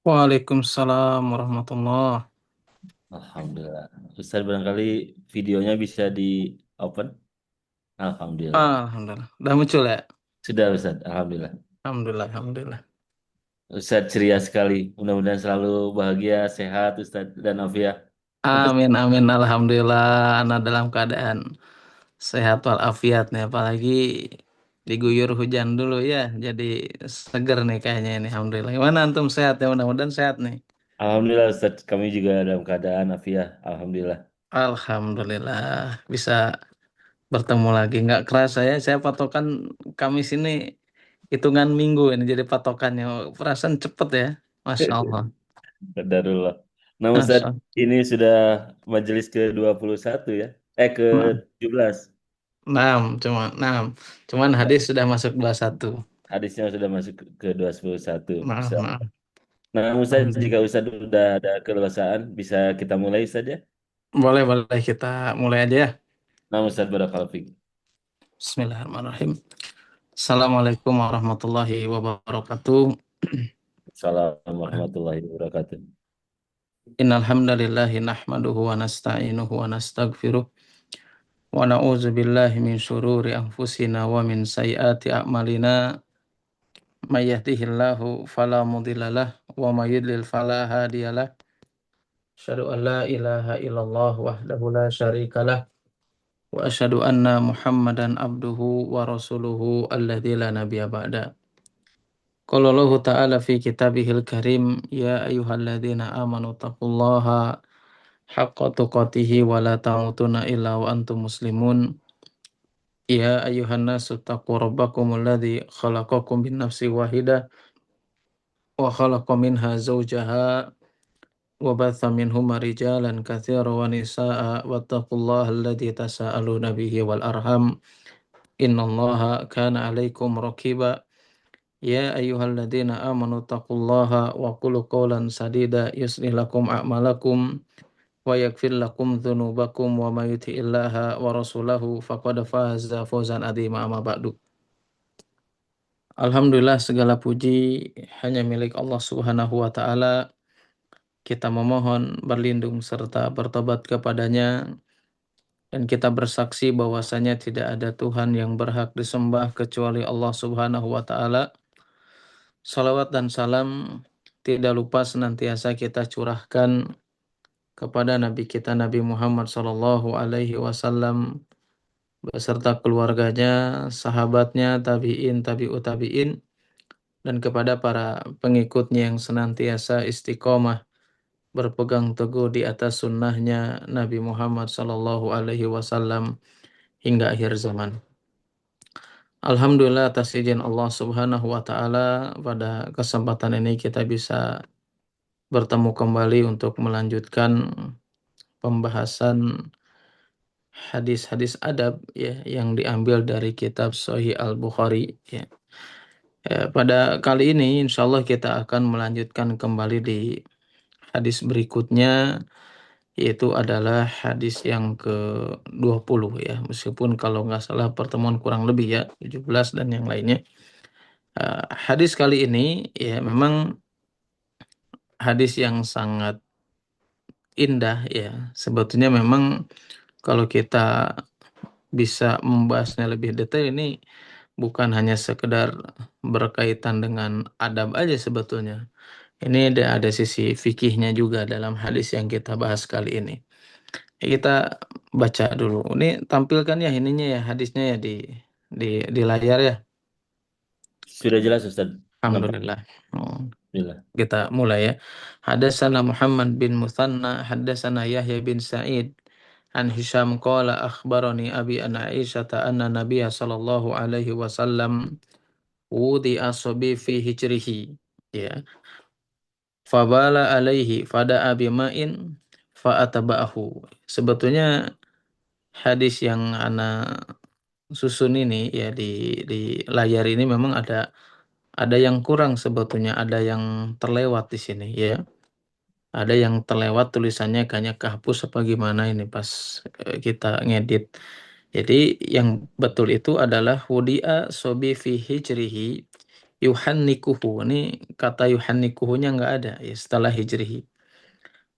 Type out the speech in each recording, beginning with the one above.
Waalaikumsalam warahmatullah. Alhamdulillah. Ustaz barangkali videonya bisa di open. Alhamdulillah. Alhamdulillah. Udah muncul ya? Sudah Ustaz, Alhamdulillah. Alhamdulillah, alhamdulillah. Ustaz ceria sekali. Mudah-mudahan selalu bahagia, sehat Ustaz dan Afia. Amin, amin. Alhamdulillah. Anak dalam keadaan sehat walafiat nih. Apalagi diguyur hujan dulu ya. Jadi seger nih kayaknya ini. Alhamdulillah. Gimana antum sehat ya? Mudah-mudahan sehat nih. Alhamdulillah Ustaz, kami juga dalam keadaan Afia. Alhamdulillah. Alhamdulillah. Bisa bertemu lagi. Nggak kerasa ya. Saya patokan Kamis ini hitungan minggu ini jadi patokannya. Perasaan cepet ya. Masya Allah. Qadarullah. Nah Ustaz, Masya Allah. ini sudah majelis ke-21 ya? Ke-17. Enam, cuman hadis sudah masuk 21. Hadisnya sudah masuk ke-21. Maaf, maaf. Nah, Ustaz, Alhamdulillah. jika Ustaz sudah ada keleluasaan, bisa kita mulai saja. Boleh, boleh kita mulai aja ya. Nah, Ustaz Barakallahu Fik. Bismillahirrahmanirrahim. Assalamualaikum warahmatullahi wabarakatuh. Assalamualaikum warahmatullahi wabarakatuh. Innal hamdalillahi nahmaduhu wa nasta'inuhu wa nastaghfiruh wa na'udzu billahi min syururi anfusina wa min sayyiati a'malina may yahdihillahu fala mudhillalah wa may yudlil fala hadiyalah. Asyhadu an la ilaha illallah wahdahu la syarikalah wa asyhadu anna Muhammadan abduhu wa rasuluhu alladzi la nabiyya ba'da. Qala Allahu ta'ala fi kitabihil karim ya ayyuhalladzina amanu taqullaha haqqa tuqatih wa la tamutunna illa wa antum muslimun. Ya ayyuhan nasu taqu rabbakumul ladzi khalaqakum min nafsin wahidah wa khalaqa minha zawjaha wa batha minhuma rijalan katsiran wa nisaa'a wattaqullaha alladzi tasaaluna bihi wal arham innallaha kana 'alaikum raqiba. Ya ayyuhalladzina amanu taqullaha wa qulu qawlan sadida yuslih lakum a'malakum wa yaghfir lakum dzunubakum wa may yuti'illaha wa rasulahu faqad faza fawzan 'azima amma ba'du. Alhamdulillah segala puji hanya milik Allah Subhanahu wa taala. Kita memohon berlindung serta bertobat kepadanya dan kita bersaksi bahwasanya tidak ada Tuhan yang berhak disembah kecuali Allah Subhanahu wa taala. Salawat dan salam tidak lupa senantiasa kita curahkan kepada Nabi kita Nabi Muhammad sallallahu alaihi wasallam beserta keluarganya, sahabatnya, tabi'in, tabi'ut tabi'in dan kepada para pengikutnya yang senantiasa istiqomah berpegang teguh di atas sunnahnya Nabi Muhammad sallallahu alaihi wasallam hingga akhir zaman. Alhamdulillah atas izin Allah Subhanahu wa taala pada kesempatan ini kita bisa bertemu kembali untuk melanjutkan pembahasan hadis-hadis adab ya yang diambil dari kitab Sahih Al-Bukhari ya. Pada kali ini insya Allah kita akan melanjutkan kembali di hadis berikutnya yaitu adalah hadis yang ke-20 ya. Meskipun kalau nggak salah pertemuan kurang lebih ya 17 dan yang lainnya. Hadis kali ini ya memang hadis yang sangat indah ya. Sebetulnya memang kalau kita bisa membahasnya lebih detail ini bukan hanya sekedar berkaitan dengan adab aja sebetulnya. Ini ada sisi fikihnya juga dalam hadis yang kita bahas kali ini. Kita baca dulu. Ini tampilkan ya ininya ya hadisnya ya di layar ya. Sudah jelas Ustaz. Nampak. Alhamdulillah. Oh, Alhamdulillah. kita mulai ya. Hadatsana Muhammad bin Muthanna, hadatsana Yahya bin Sa'id. An Hisham qala akhbarani abi an Aisyah anna Nabiya sallallahu alaihi wasallam wudi asabi fi hijrihi. Ya. Fabala alaihi fada'a bima'in fa'ataba'ahu. Sebetulnya hadis yang ana susun ini ya di layar ini memang ada yang kurang sebetulnya, ada yang terlewat di sini ya. Ada yang terlewat tulisannya kayaknya kehapus apa gimana ini pas kita ngedit. Jadi yang betul itu adalah wudi'a sobi fi hijrihi yuhannikuhu. Ini kata yuhannikuhunya nggak ada ya setelah hijrihi.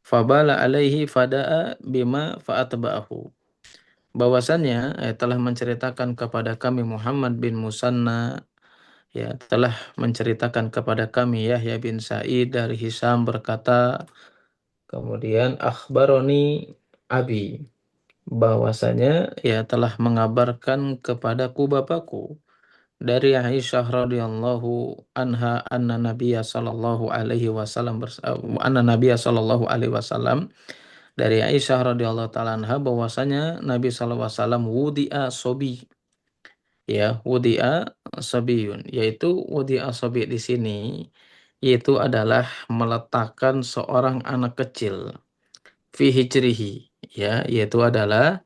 Fabala alaihi fada'a bima fa'atba'ahu. Bahwasannya telah menceritakan kepada kami Muhammad bin Musanna, ya telah menceritakan kepada kami Yahya bin Sa'id dari Hisam berkata, kemudian akhbaroni abi, bahwasanya ya telah mengabarkan kepadaku bapakku dari Aisyah radhiyallahu anha anna Nabiya sallallahu alaihi wasallam anna Nabiya sallallahu alaihi wasallam, dari Aisyah radhiyallahu taala anha bahwasanya Nabi sallallahu alaihi wasallam wudi'a sobi, ya wudi'a sobiyun, yaitu wudi'a sobi di sini yaitu adalah meletakkan seorang anak kecil fi hijrihi, ya yaitu adalah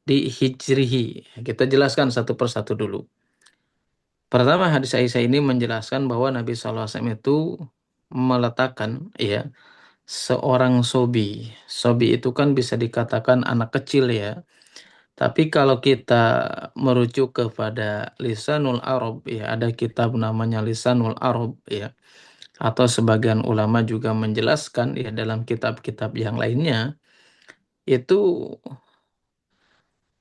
di hijrihi. Kita jelaskan satu persatu dulu. Pertama, hadis Aisyah ini menjelaskan bahwa Nabi SAW itu meletakkan ya seorang sobi. Sobi itu kan bisa dikatakan anak kecil ya. Tapi kalau kita merujuk kepada Lisanul Arab ya, ada kitab namanya Lisanul Arab ya. Atau sebagian ulama juga menjelaskan ya dalam kitab-kitab yang lainnya itu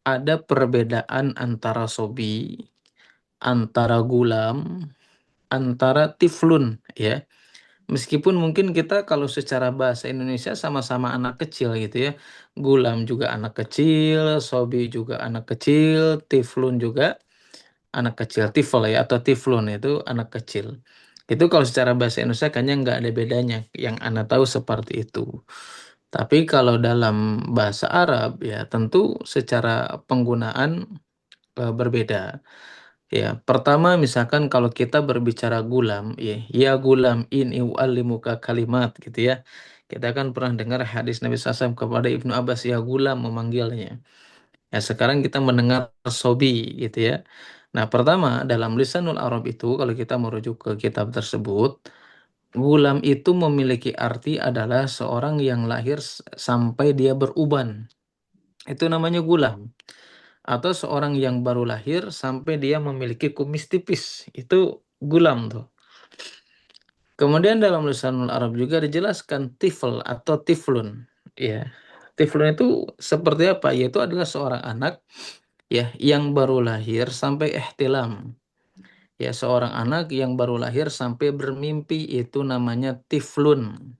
ada perbedaan antara sobi, antara gulam, antara tiflun ya. Meskipun mungkin kita kalau secara bahasa Indonesia sama-sama anak kecil gitu ya. Gulam juga anak kecil, sobi juga anak kecil, tiflun juga anak kecil. Tifl ya atau tiflun itu anak kecil. Itu kalau secara bahasa Indonesia kayaknya nggak ada bedanya. Yang Anda tahu seperti itu. Tapi kalau dalam bahasa Arab ya tentu secara penggunaan berbeda. Ya, pertama misalkan kalau kita berbicara gulam, ya gulam ini u'allimuka kalimat gitu ya. Kita kan pernah dengar hadis Nabi SAW kepada Ibnu Abbas, ya gulam memanggilnya. Ya, sekarang kita mendengar sobi gitu ya. Nah, pertama dalam lisanul Arab itu kalau kita merujuk ke kitab tersebut, gulam itu memiliki arti adalah seorang yang lahir sampai dia beruban. Itu namanya gulam. Atau seorang yang baru lahir sampai dia memiliki kumis tipis, itu gulam tuh. Kemudian dalam lisanul Arab juga dijelaskan tifl atau tiflun, ya. Tiflun itu seperti apa? Yaitu adalah seorang anak ya yang baru lahir sampai ihtilam. Ya, seorang anak yang baru lahir sampai bermimpi itu namanya tiflun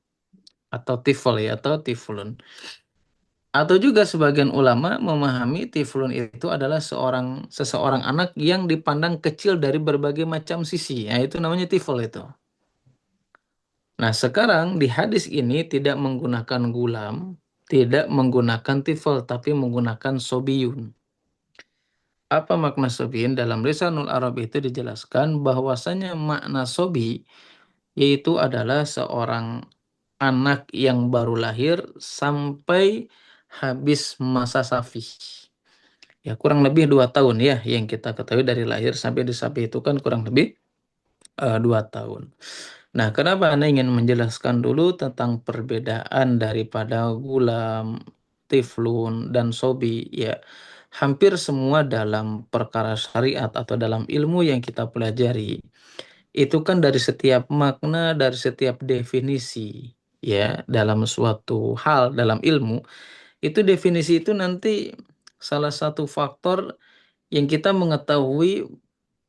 atau tifl ya atau tiflun. Atau juga sebagian ulama memahami tiflun itu adalah seseorang anak yang dipandang kecil dari berbagai macam sisi. Nah, itu namanya tifl itu. Nah, sekarang di hadis ini tidak menggunakan gulam, tidak menggunakan tifl, tapi menggunakan sobiyun. Apa makna sobiyun? Dalam Lisanul Arab itu dijelaskan bahwasanya makna sobi yaitu adalah seorang anak yang baru lahir sampai habis masa safi. Ya kurang lebih 2 tahun ya yang kita ketahui dari lahir sampai disapi itu kan kurang lebih 2 tahun. Nah, kenapa Anda ingin menjelaskan dulu tentang perbedaan daripada gulam, tiflun, dan sobi? Ya, hampir semua dalam perkara syariat atau dalam ilmu yang kita pelajari itu kan dari setiap makna, dari setiap definisi ya dalam suatu hal dalam ilmu itu definisi itu nanti salah satu faktor yang kita mengetahui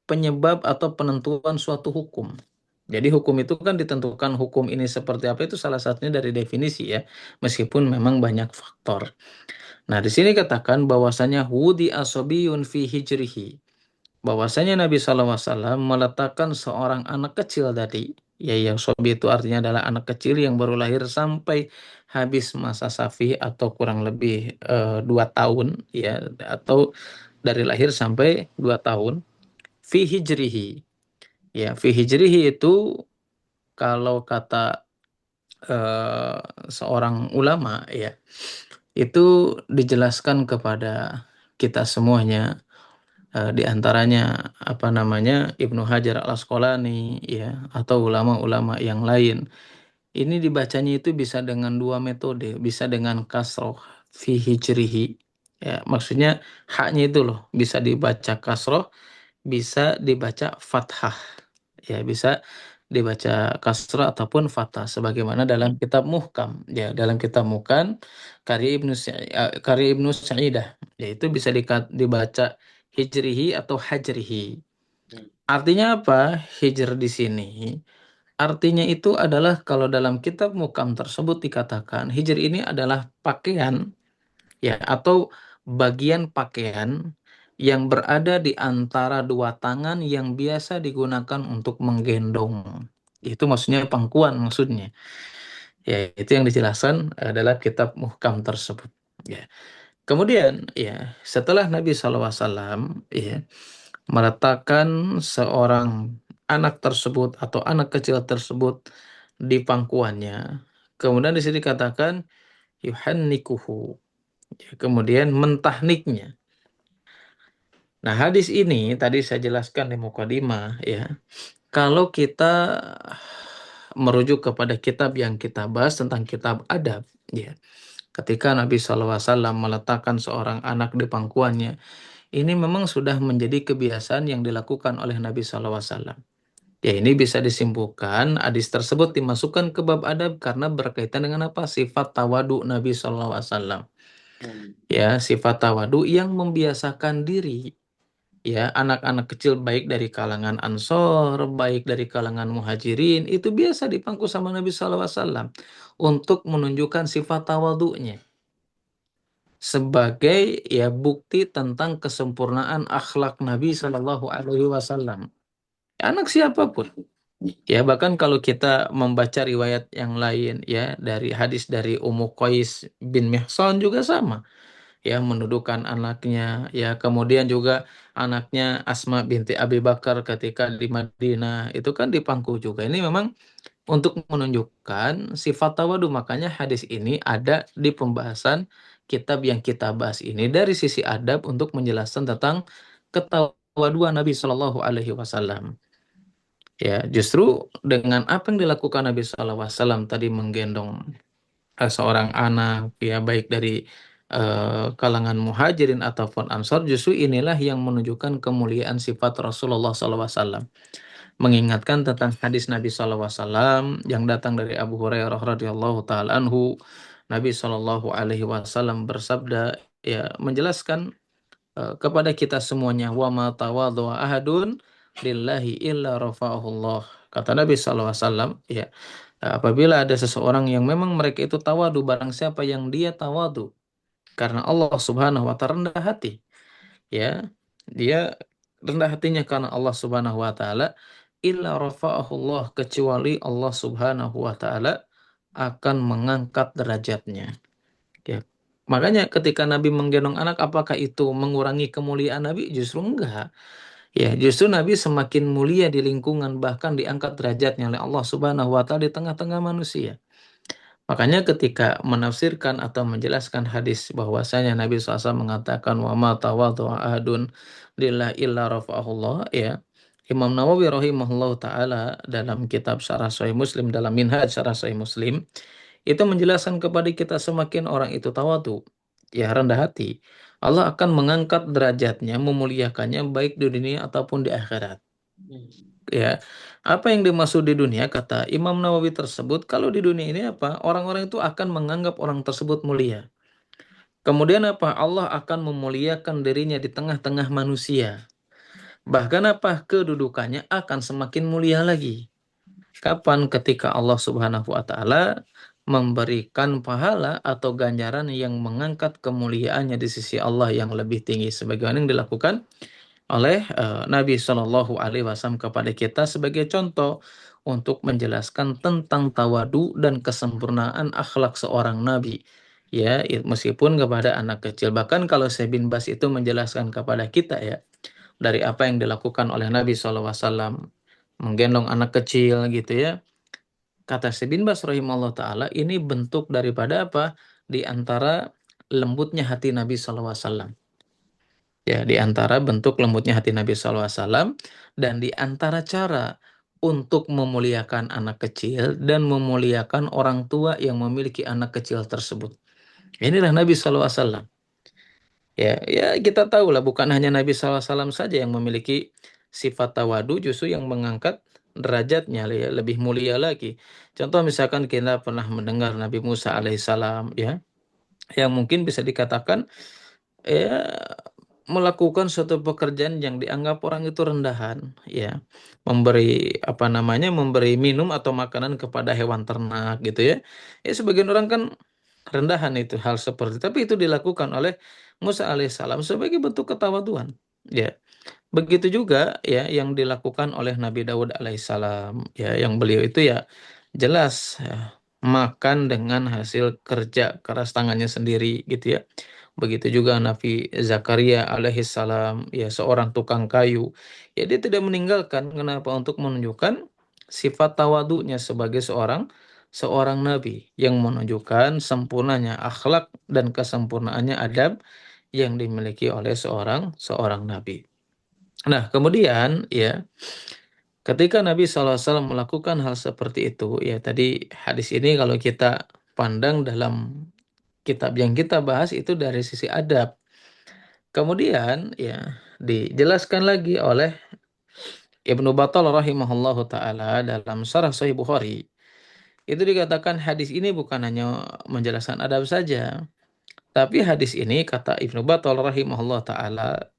penyebab atau penentuan suatu hukum. Jadi hukum itu kan ditentukan hukum ini seperti apa itu salah satunya dari definisi ya, meskipun memang banyak faktor. Nah, di sini katakan bahwasanya wudi asobiyun fi hijrihi, bahwasanya Nabi SAW meletakkan seorang anak kecil tadi, ya yang sobi itu artinya adalah anak kecil yang baru lahir sampai habis masa safi atau kurang lebih 2 tahun ya atau dari lahir sampai 2 tahun fi hijrihi. Ya, fi hijrihi itu kalau kata eh, seorang ulama ya itu dijelaskan kepada kita semuanya, di antaranya apa namanya Ibnu Hajar Al Asqalani ya atau ulama-ulama yang lain. Ini dibacanya itu bisa dengan dua metode, bisa dengan kasroh fi hijrihi. Ya, maksudnya haknya itu loh bisa dibaca kasroh, bisa dibaca fathah. Ya, bisa dibaca kasrah ataupun fathah sebagaimana dalam kitab Muhkam. Ya, dalam kitab Muhkam karya Ibnu Sa'idah, yaitu bisa dibaca hijrihi atau hajrihi. Hmm. Artinya apa? Hijr di sini. Artinya itu adalah kalau dalam kitab Muhkam tersebut dikatakan hijr ini adalah pakaian, ya, atau bagian pakaian yang berada di antara dua tangan yang biasa digunakan untuk menggendong. Itu maksudnya pangkuan maksudnya. Ya, itu yang dijelaskan dalam kitab Muhkam tersebut. Ya. Kemudian, ya, setelah Nabi SAW, ya, meletakkan seorang anak tersebut atau anak kecil tersebut di pangkuannya, kemudian di sini dikatakan yuhannikuhu, ya, kemudian mentahniknya. Nah, hadis ini tadi saya jelaskan di mukadimah, ya. Kalau kita merujuk kepada kitab yang kita bahas tentang kitab adab, ya. Ketika Nabi SAW meletakkan seorang anak di pangkuannya, ini memang sudah menjadi kebiasaan yang dilakukan oleh Nabi SAW. Ya, ini bisa disimpulkan hadis tersebut dimasukkan ke bab adab karena berkaitan dengan apa? Sifat tawadu Nabi SAW. Hmm. Ya, sifat tawadu yang membiasakan diri, ya, anak-anak kecil baik dari kalangan Ansor, baik dari kalangan Muhajirin, itu biasa dipangku sama Nabi SAW untuk menunjukkan sifat tawadunya sebagai, ya, bukti tentang kesempurnaan akhlak Nabi Shallallahu Alaihi Wasallam. Anak siapapun, ya, bahkan kalau kita membaca riwayat yang lain, ya, dari hadis dari Ummu Qais bin Mihsan juga sama, ya, mendudukan anaknya, ya, kemudian juga anaknya Asma binti Abi Bakar ketika di Madinah itu kan dipangku juga. Ini memang untuk menunjukkan sifat tawadu, makanya hadis ini ada di pembahasan kitab yang kita bahas ini dari sisi adab untuk menjelaskan tentang ketawaduan Nabi Shallallahu Alaihi Wasallam. Ya, justru dengan apa yang dilakukan Nabi SAW tadi menggendong seorang anak, ya, baik dari kalangan muhajirin ataupun ansor, justru inilah yang menunjukkan kemuliaan sifat Rasulullah SAW. Mengingatkan tentang hadis Nabi SAW yang datang dari Abu Hurairah radhiyallahu taala anhu, Nabi SAW bersabda, ya, menjelaskan kepada kita semuanya, wa ma tawadhu ahadun lillahi illa rafa'ahullah. Kata Nabi SAW, ya, apabila ada seseorang yang memang mereka itu tawadu, barang siapa yang dia tawadu karena Allah Subhanahu wa taala, rendah hati, ya, dia rendah hatinya karena Allah Subhanahu wa taala, illa rafa'ahullah, kecuali Allah Subhanahu wa taala akan mengangkat derajatnya. Ya. Makanya ketika Nabi menggendong anak, apakah itu mengurangi kemuliaan Nabi? Justru enggak. Ya, justru Nabi semakin mulia di lingkungan, bahkan diangkat derajatnya oleh Allah Subhanahu wa taala di tengah-tengah manusia. Makanya ketika menafsirkan atau menjelaskan hadis bahwasanya Nabi SAW mengatakan wa ma tawadhu'a ahadun lillahi illa rafa'ahullah, ya. Imam Nawawi rahimahullah taala dalam kitab Syarah Sahih Muslim, dalam Minhaj Syarah Sahih Muslim, itu menjelaskan kepada kita semakin orang itu tawadu, ya, rendah hati, Allah akan mengangkat derajatnya, memuliakannya baik di dunia ataupun di akhirat. Hmm. Ya, apa yang dimaksud di dunia, kata Imam Nawawi tersebut, kalau di dunia ini apa? Orang-orang itu akan menganggap orang tersebut mulia. Kemudian apa? Allah akan memuliakan dirinya di tengah-tengah manusia. Bahkan apa? Kedudukannya akan semakin mulia lagi. Kapan? Ketika Allah Subhanahu wa taala memberikan pahala atau ganjaran yang mengangkat kemuliaannya di sisi Allah yang lebih tinggi, sebagaimana yang dilakukan oleh Nabi Shallallahu Alaihi Wasallam kepada kita sebagai contoh untuk menjelaskan tentang tawadu dan kesempurnaan akhlak seorang nabi, ya, meskipun kepada anak kecil. Bahkan kalau Syekh bin Bas itu menjelaskan kepada kita, ya, dari apa yang dilakukan oleh Nabi SAW menggendong anak kecil gitu, ya, kata Syekh bin Bas rahimahullah taala, ini bentuk daripada apa? Di antara lembutnya hati Nabi SAW. Ya, di antara bentuk lembutnya hati Nabi SAW dan di antara cara untuk memuliakan anak kecil dan memuliakan orang tua yang memiliki anak kecil tersebut. Inilah Nabi SAW. Ya, ya, kita tahu lah, bukan hanya Nabi SAW saja yang memiliki sifat tawadu, justru yang mengangkat derajatnya ya, lebih mulia lagi. Contoh misalkan kita pernah mendengar Nabi Musa alaihissalam ya, yang mungkin bisa dikatakan ya melakukan suatu pekerjaan yang dianggap orang itu rendahan ya, memberi apa namanya, memberi minum atau makanan kepada hewan ternak gitu ya. Ya sebagian orang kan rendahan itu hal seperti, tapi itu dilakukan oleh Musa alaihissalam sebagai bentuk ketawaduan ya. Begitu juga ya yang dilakukan oleh Nabi Daud alaihissalam ya, yang beliau itu ya jelas ya, makan dengan hasil kerja keras tangannya sendiri gitu ya. Begitu juga Nabi Zakaria alaihissalam ya, seorang tukang kayu. Ya dia tidak meninggalkan, kenapa? Untuk menunjukkan sifat tawadunya sebagai seorang seorang nabi yang menunjukkan sempurnanya akhlak dan kesempurnaannya adab yang dimiliki oleh seorang seorang nabi. Nah, kemudian ya, ketika Nabi SAW melakukan hal seperti itu, ya tadi hadis ini kalau kita pandang dalam kitab yang kita bahas itu dari sisi adab. Kemudian ya dijelaskan lagi oleh Ibnu Battal rahimahullahu taala dalam Syarah Sahih Bukhari. Itu dikatakan hadis ini bukan hanya menjelaskan adab saja, tapi hadis ini kata Ibnu Battal rahimahullahu taala,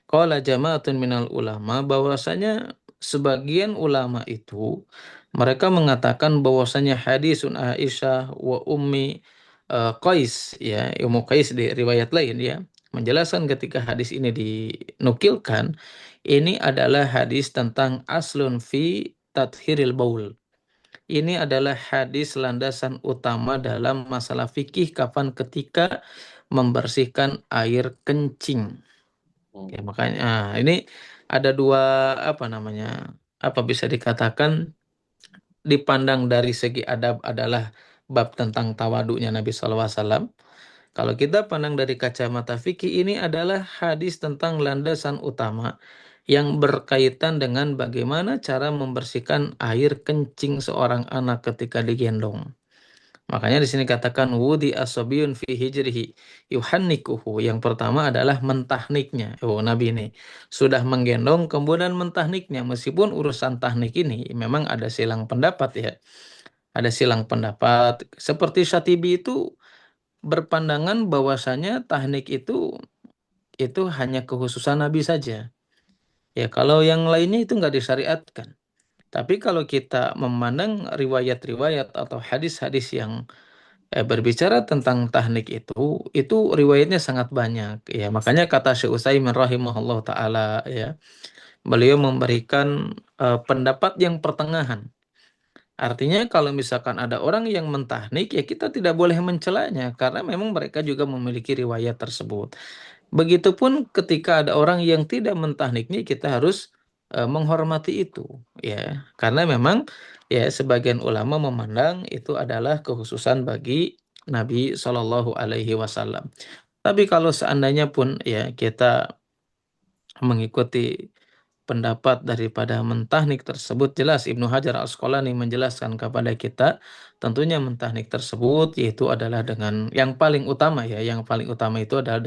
qala jama'atun minal ulama, bahwasanya sebagian ulama itu mereka mengatakan bahwasanya hadisun Aisyah wa ummi Qais ya, Ummu Qais di riwayat lain ya, menjelaskan ketika hadis ini dinukilkan, ini adalah hadis tentang aslun fi tathhiril baul. Ini adalah hadis landasan utama dalam masalah fikih kapan ketika membersihkan air kencing. Ya, Hmm. makanya ini ada dua apa namanya? Apa bisa dikatakan dipandang dari segi adab adalah bab tentang tawaduknya Nabi SAW. Kalau kita pandang dari kacamata fikih, ini adalah hadis tentang landasan utama yang berkaitan dengan bagaimana cara membersihkan air kencing seorang anak ketika digendong. Makanya di sini katakan wudi asobiyun fi hijrihi yuhannikuhu. Yang pertama adalah mentahniknya. Oh, Nabi ini sudah menggendong kemudian mentahniknya. Meskipun urusan tahnik ini memang ada silang pendapat ya. Ada silang pendapat. Seperti Syatibi itu berpandangan bahwasanya tahnik itu hanya kekhususan Nabi saja. Ya, kalau yang lainnya itu nggak disyariatkan. Tapi kalau kita memandang riwayat-riwayat atau hadis-hadis yang berbicara tentang tahnik itu riwayatnya sangat banyak ya. Makanya kata Syekh Utsaimin rahimahullah taala ya, beliau memberikan pendapat yang pertengahan. Artinya kalau misalkan ada orang yang mentahnik ya kita tidak boleh mencelanya karena memang mereka juga memiliki riwayat tersebut. Begitupun ketika ada orang yang tidak mentahniknya, kita harus menghormati itu ya, karena memang ya sebagian ulama memandang itu adalah kekhususan bagi Nabi Shallallahu Alaihi Wasallam. Tapi kalau seandainya pun ya kita mengikuti pendapat daripada mentahnik tersebut, jelas Ibnu Hajar Al-Asqalani menjelaskan kepada kita tentunya mentahnik tersebut yaitu adalah dengan yang paling utama ya, yang paling utama itu adalah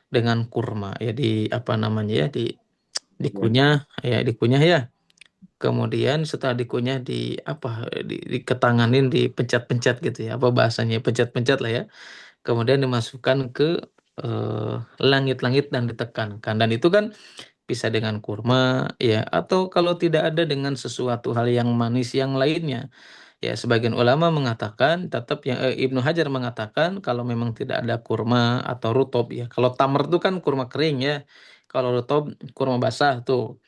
dengan kurma ya, di apa namanya ya, Ya. dikunyah ya, dikunyah ya, kemudian setelah dikunyah diketanganin, dipencet-pencet gitu ya, apa bahasanya, pencet-pencet lah ya, kemudian dimasukkan ke langit-langit dan ditekankan, dan itu kan bisa dengan kurma ya, atau kalau tidak ada dengan sesuatu hal yang manis yang lainnya. Ya, sebagian ulama mengatakan tetap yang Ibnu Hajar mengatakan kalau memang tidak ada kurma atau rutob ya. Kalau tamar itu kan kurma kering ya. Kalau rutob kurma basah tuh.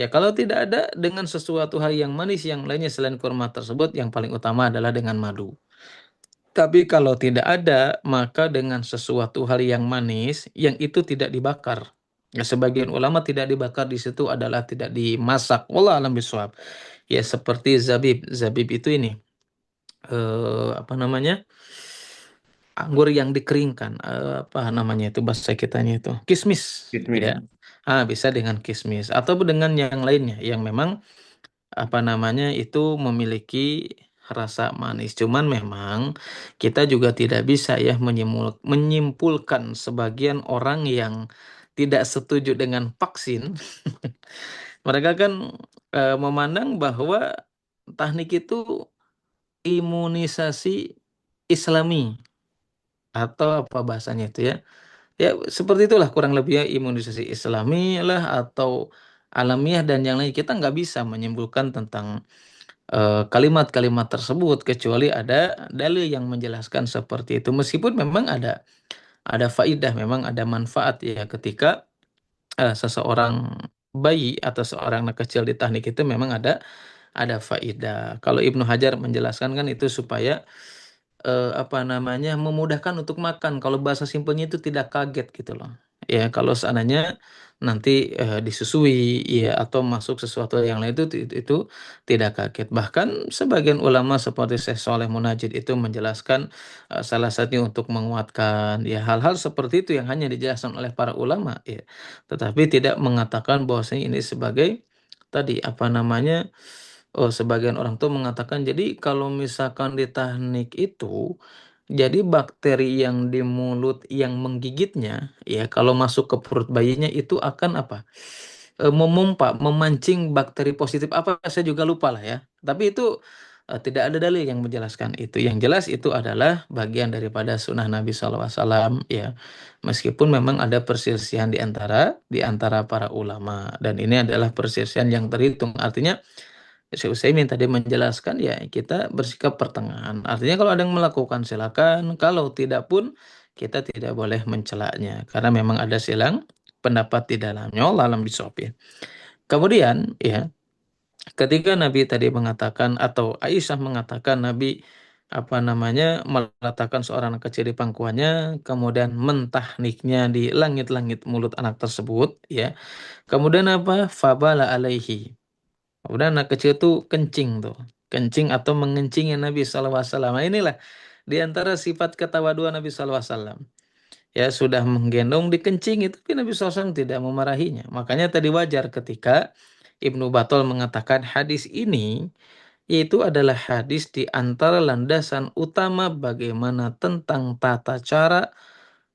Ya, kalau tidak ada dengan sesuatu hal yang manis yang lainnya selain kurma tersebut, yang paling utama adalah dengan madu. Tapi kalau tidak ada, maka dengan sesuatu hal yang manis yang itu tidak dibakar. Ya, sebagian ulama tidak dibakar di situ adalah tidak dimasak. Wallah alam biswab. Ya, seperti zabib. Zabib itu ini apa namanya, anggur yang dikeringkan, apa namanya itu bahasa kitanya itu, kismis Kismis. ya. Bisa dengan kismis atau dengan yang lainnya yang memang apa namanya itu memiliki rasa manis. Cuman memang kita juga tidak bisa ya menyimpulkan sebagian orang yang tidak setuju dengan vaksin. Mereka kan memandang bahwa tahnik itu imunisasi Islami atau apa bahasanya itu ya. Ya seperti itulah kurang lebihnya imunisasi Islami lah atau alamiah dan yang lain. Kita nggak bisa menyimpulkan tentang kalimat-kalimat tersebut kecuali ada dalil yang menjelaskan seperti itu. Meskipun memang ada faidah, memang ada manfaat ya ketika seseorang bayi atau seorang anak kecil di tahnik itu memang ada faidah. Kalau Ibnu Hajar menjelaskan kan itu supaya apa namanya memudahkan untuk makan. Kalau bahasa simpelnya itu tidak kaget gitu loh. Ya, kalau seandainya nanti disusui ya atau masuk sesuatu yang lain itu tidak kaget. Bahkan sebagian ulama seperti Syekh Saleh Munajid itu menjelaskan salah satunya untuk menguatkan ya hal-hal seperti itu yang hanya dijelaskan oleh para ulama ya. Tetapi tidak mengatakan bahwasanya ini sebagai tadi apa namanya. Oh, sebagian orang tuh mengatakan jadi kalau misalkan di teknik itu jadi bakteri yang di mulut yang menggigitnya ya kalau masuk ke perut bayinya itu akan apa? Memompa, memancing bakteri positif apa saya juga lupa lah ya. Tapi itu tidak ada dalil yang menjelaskan itu. Yang jelas itu adalah bagian daripada sunnah Nabi SAW ya. Meskipun memang ada perselisihan di antara para ulama dan ini adalah perselisihan yang terhitung. Artinya Syekh Utsaimin tadi menjelaskan ya kita bersikap pertengahan. Artinya kalau ada yang melakukan silakan, kalau tidak pun kita tidak boleh mencelaknya karena memang ada silang pendapat di dalamnya. Allah alam bisawab ya. Kemudian ya ketika Nabi tadi mengatakan atau Aisyah mengatakan Nabi apa namanya meletakkan seorang anak kecil di pangkuannya kemudian mentahniknya di langit-langit mulut anak tersebut ya. Kemudian apa? Fabala alaihi. Udah anak kecil tuh kencing tuh. Kencing atau mengencingi Nabi SAW. Nah inilah di antara sifat ketawaduan Nabi SAW. Ya sudah menggendong dikencingi tapi Nabi SAW tidak memarahinya. Makanya tadi wajar ketika Ibnu Batol mengatakan hadis ini itu adalah hadis di antara landasan utama bagaimana tentang tata cara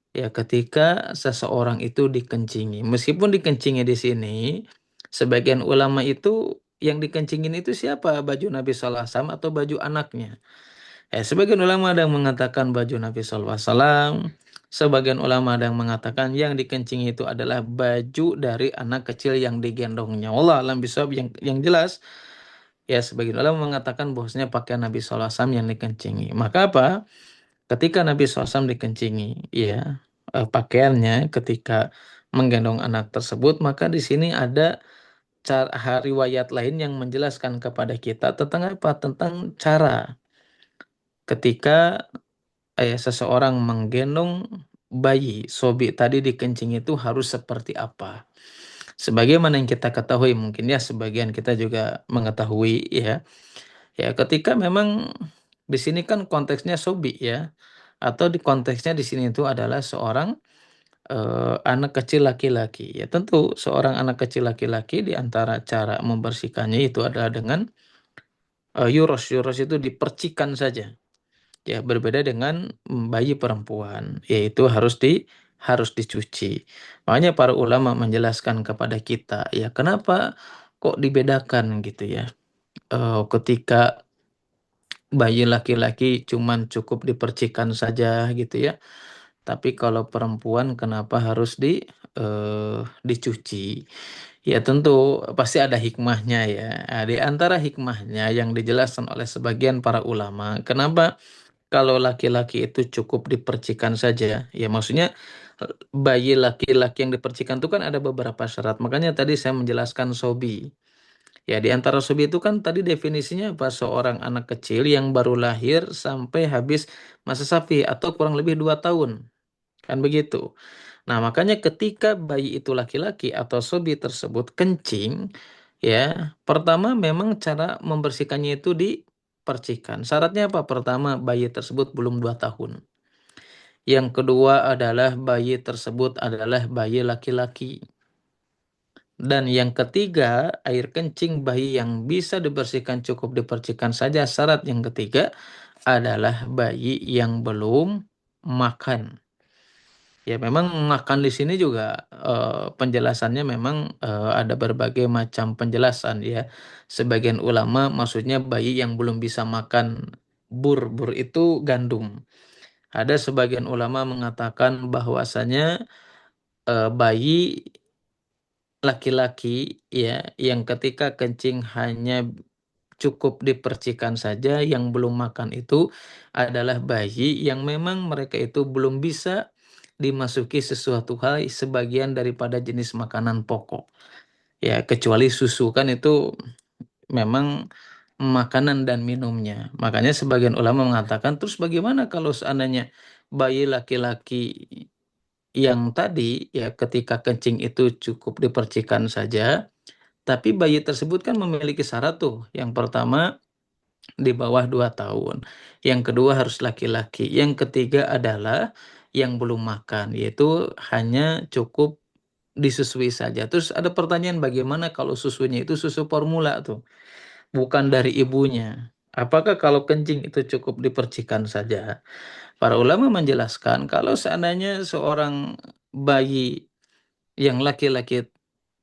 ya ketika seseorang itu dikencingi. Meskipun dikencingi di sini, sebagian ulama itu yang dikencingin itu siapa? Baju Nabi Sallallahu Alaihi Wasallam atau baju anaknya? Sebagian ulama ada yang mengatakan baju Nabi Sallallahu Alaihi Wasallam. Sebagian ulama ada yang mengatakan yang dikencingi itu adalah baju dari anak kecil yang digendongnya. Allah alam bisawab yang jelas. Ya, sebagian ulama mengatakan bahwasanya pakaian Nabi Sallallahu Alaihi Wasallam yang dikencingi. Maka apa? Ketika Nabi SAW dikencingi, ya pakaiannya ketika menggendong anak tersebut, maka di sini ada riwayat lain yang menjelaskan kepada kita tentang apa? Tentang cara ketika seseorang menggendong bayi, sobi tadi dikencing itu harus seperti apa. Sebagaimana yang kita ketahui, mungkin ya sebagian kita juga mengetahui ya. Ya, ketika memang di sini kan konteksnya sobi ya, atau di konteksnya di sini itu adalah seorang anak kecil laki-laki. Ya, tentu seorang anak kecil laki-laki di antara cara membersihkannya itu adalah dengan yuros. Yuros itu dipercikan saja. Ya, berbeda dengan bayi perempuan, yaitu harus dicuci. Makanya para ulama menjelaskan kepada kita, ya kenapa kok dibedakan gitu ya. Ketika bayi laki-laki cuman cukup dipercikan saja gitu ya. Tapi kalau perempuan kenapa harus dicuci? Ya tentu pasti ada hikmahnya ya. Nah, di antara hikmahnya yang dijelaskan oleh sebagian para ulama, kenapa kalau laki-laki itu cukup dipercikan saja? Ya maksudnya bayi laki-laki yang dipercikan itu kan ada beberapa syarat. Makanya tadi saya menjelaskan sobi. Ya, di antara subi itu kan tadi definisinya apa? Seorang anak kecil yang baru lahir sampai habis masa sapi atau kurang lebih 2 tahun. Kan begitu. Nah, makanya ketika bayi itu laki-laki atau subi tersebut kencing, ya, pertama memang cara membersihkannya itu dipercikan. Syaratnya apa? Pertama, bayi tersebut belum 2 tahun. Yang kedua adalah bayi tersebut adalah bayi laki-laki. Dan yang ketiga, air kencing bayi yang bisa dibersihkan cukup dipercikan saja. Syarat yang ketiga adalah bayi yang belum makan. Ya memang makan di sini juga penjelasannya memang ada berbagai macam penjelasan ya. Sebagian ulama maksudnya bayi yang belum bisa makan bur, bur itu gandum. Ada sebagian ulama mengatakan bahwasanya bayi laki-laki ya yang ketika kencing hanya cukup dipercikan saja, yang belum makan itu adalah bayi yang memang mereka itu belum bisa dimasuki sesuatu hal sebagian daripada jenis makanan pokok. Ya, kecuali susu kan itu memang makanan dan minumnya. Makanya sebagian ulama mengatakan, terus bagaimana kalau seandainya bayi laki-laki yang tadi ya ketika kencing itu cukup dipercikan saja, tapi bayi tersebut kan memiliki syarat tuh. Yang pertama di bawah 2 tahun. Yang kedua harus laki-laki. Yang ketiga adalah yang belum makan, yaitu hanya cukup disusui saja. Terus ada pertanyaan bagaimana kalau susunya itu susu formula tuh, bukan dari ibunya. Apakah kalau kencing itu cukup dipercikan saja? Para ulama menjelaskan kalau seandainya seorang bayi yang laki-laki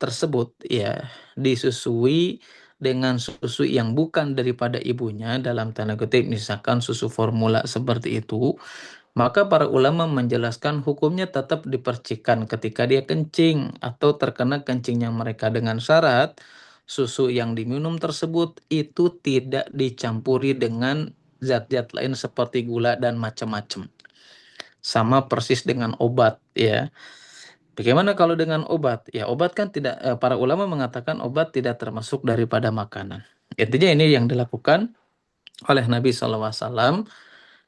tersebut ya disusui dengan susu yang bukan daripada ibunya, dalam tanda kutip misalkan susu formula seperti itu, maka para ulama menjelaskan hukumnya tetap dipercikan ketika dia kencing atau terkena kencingnya mereka, dengan syarat susu yang diminum tersebut itu tidak dicampuri dengan zat-zat lain seperti gula dan macam-macam. Sama persis dengan obat ya. Bagaimana kalau dengan obat? Ya, obat kan tidak, para ulama mengatakan obat tidak termasuk daripada makanan. Intinya ini yang dilakukan oleh Nabi SAW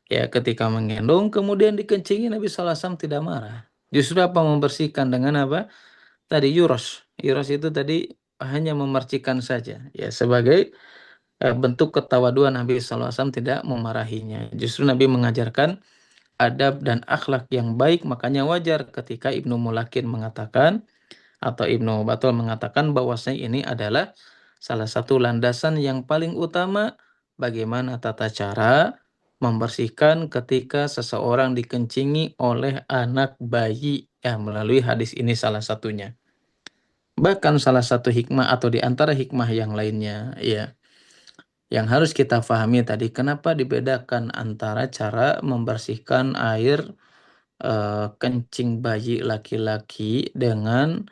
ya ketika menggendong, kemudian dikencingi, Nabi SAW tidak marah. Justru apa, membersihkan dengan apa? Tadi yuros. Yuros itu tadi hanya memercikan saja. Ya, sebagai bentuk ketawaduan Nabi SAW tidak memarahinya. Justru Nabi mengajarkan adab dan akhlak yang baik, makanya wajar ketika Ibnu Mulakin mengatakan atau Ibnu Batul mengatakan bahwasanya ini adalah salah satu landasan yang paling utama bagaimana tata cara membersihkan ketika seseorang dikencingi oleh anak bayi, ya melalui hadis ini salah satunya. Bahkan salah satu hikmah atau di antara hikmah yang lainnya ya yang harus kita pahami tadi, kenapa dibedakan antara cara membersihkan air kencing bayi laki-laki dengan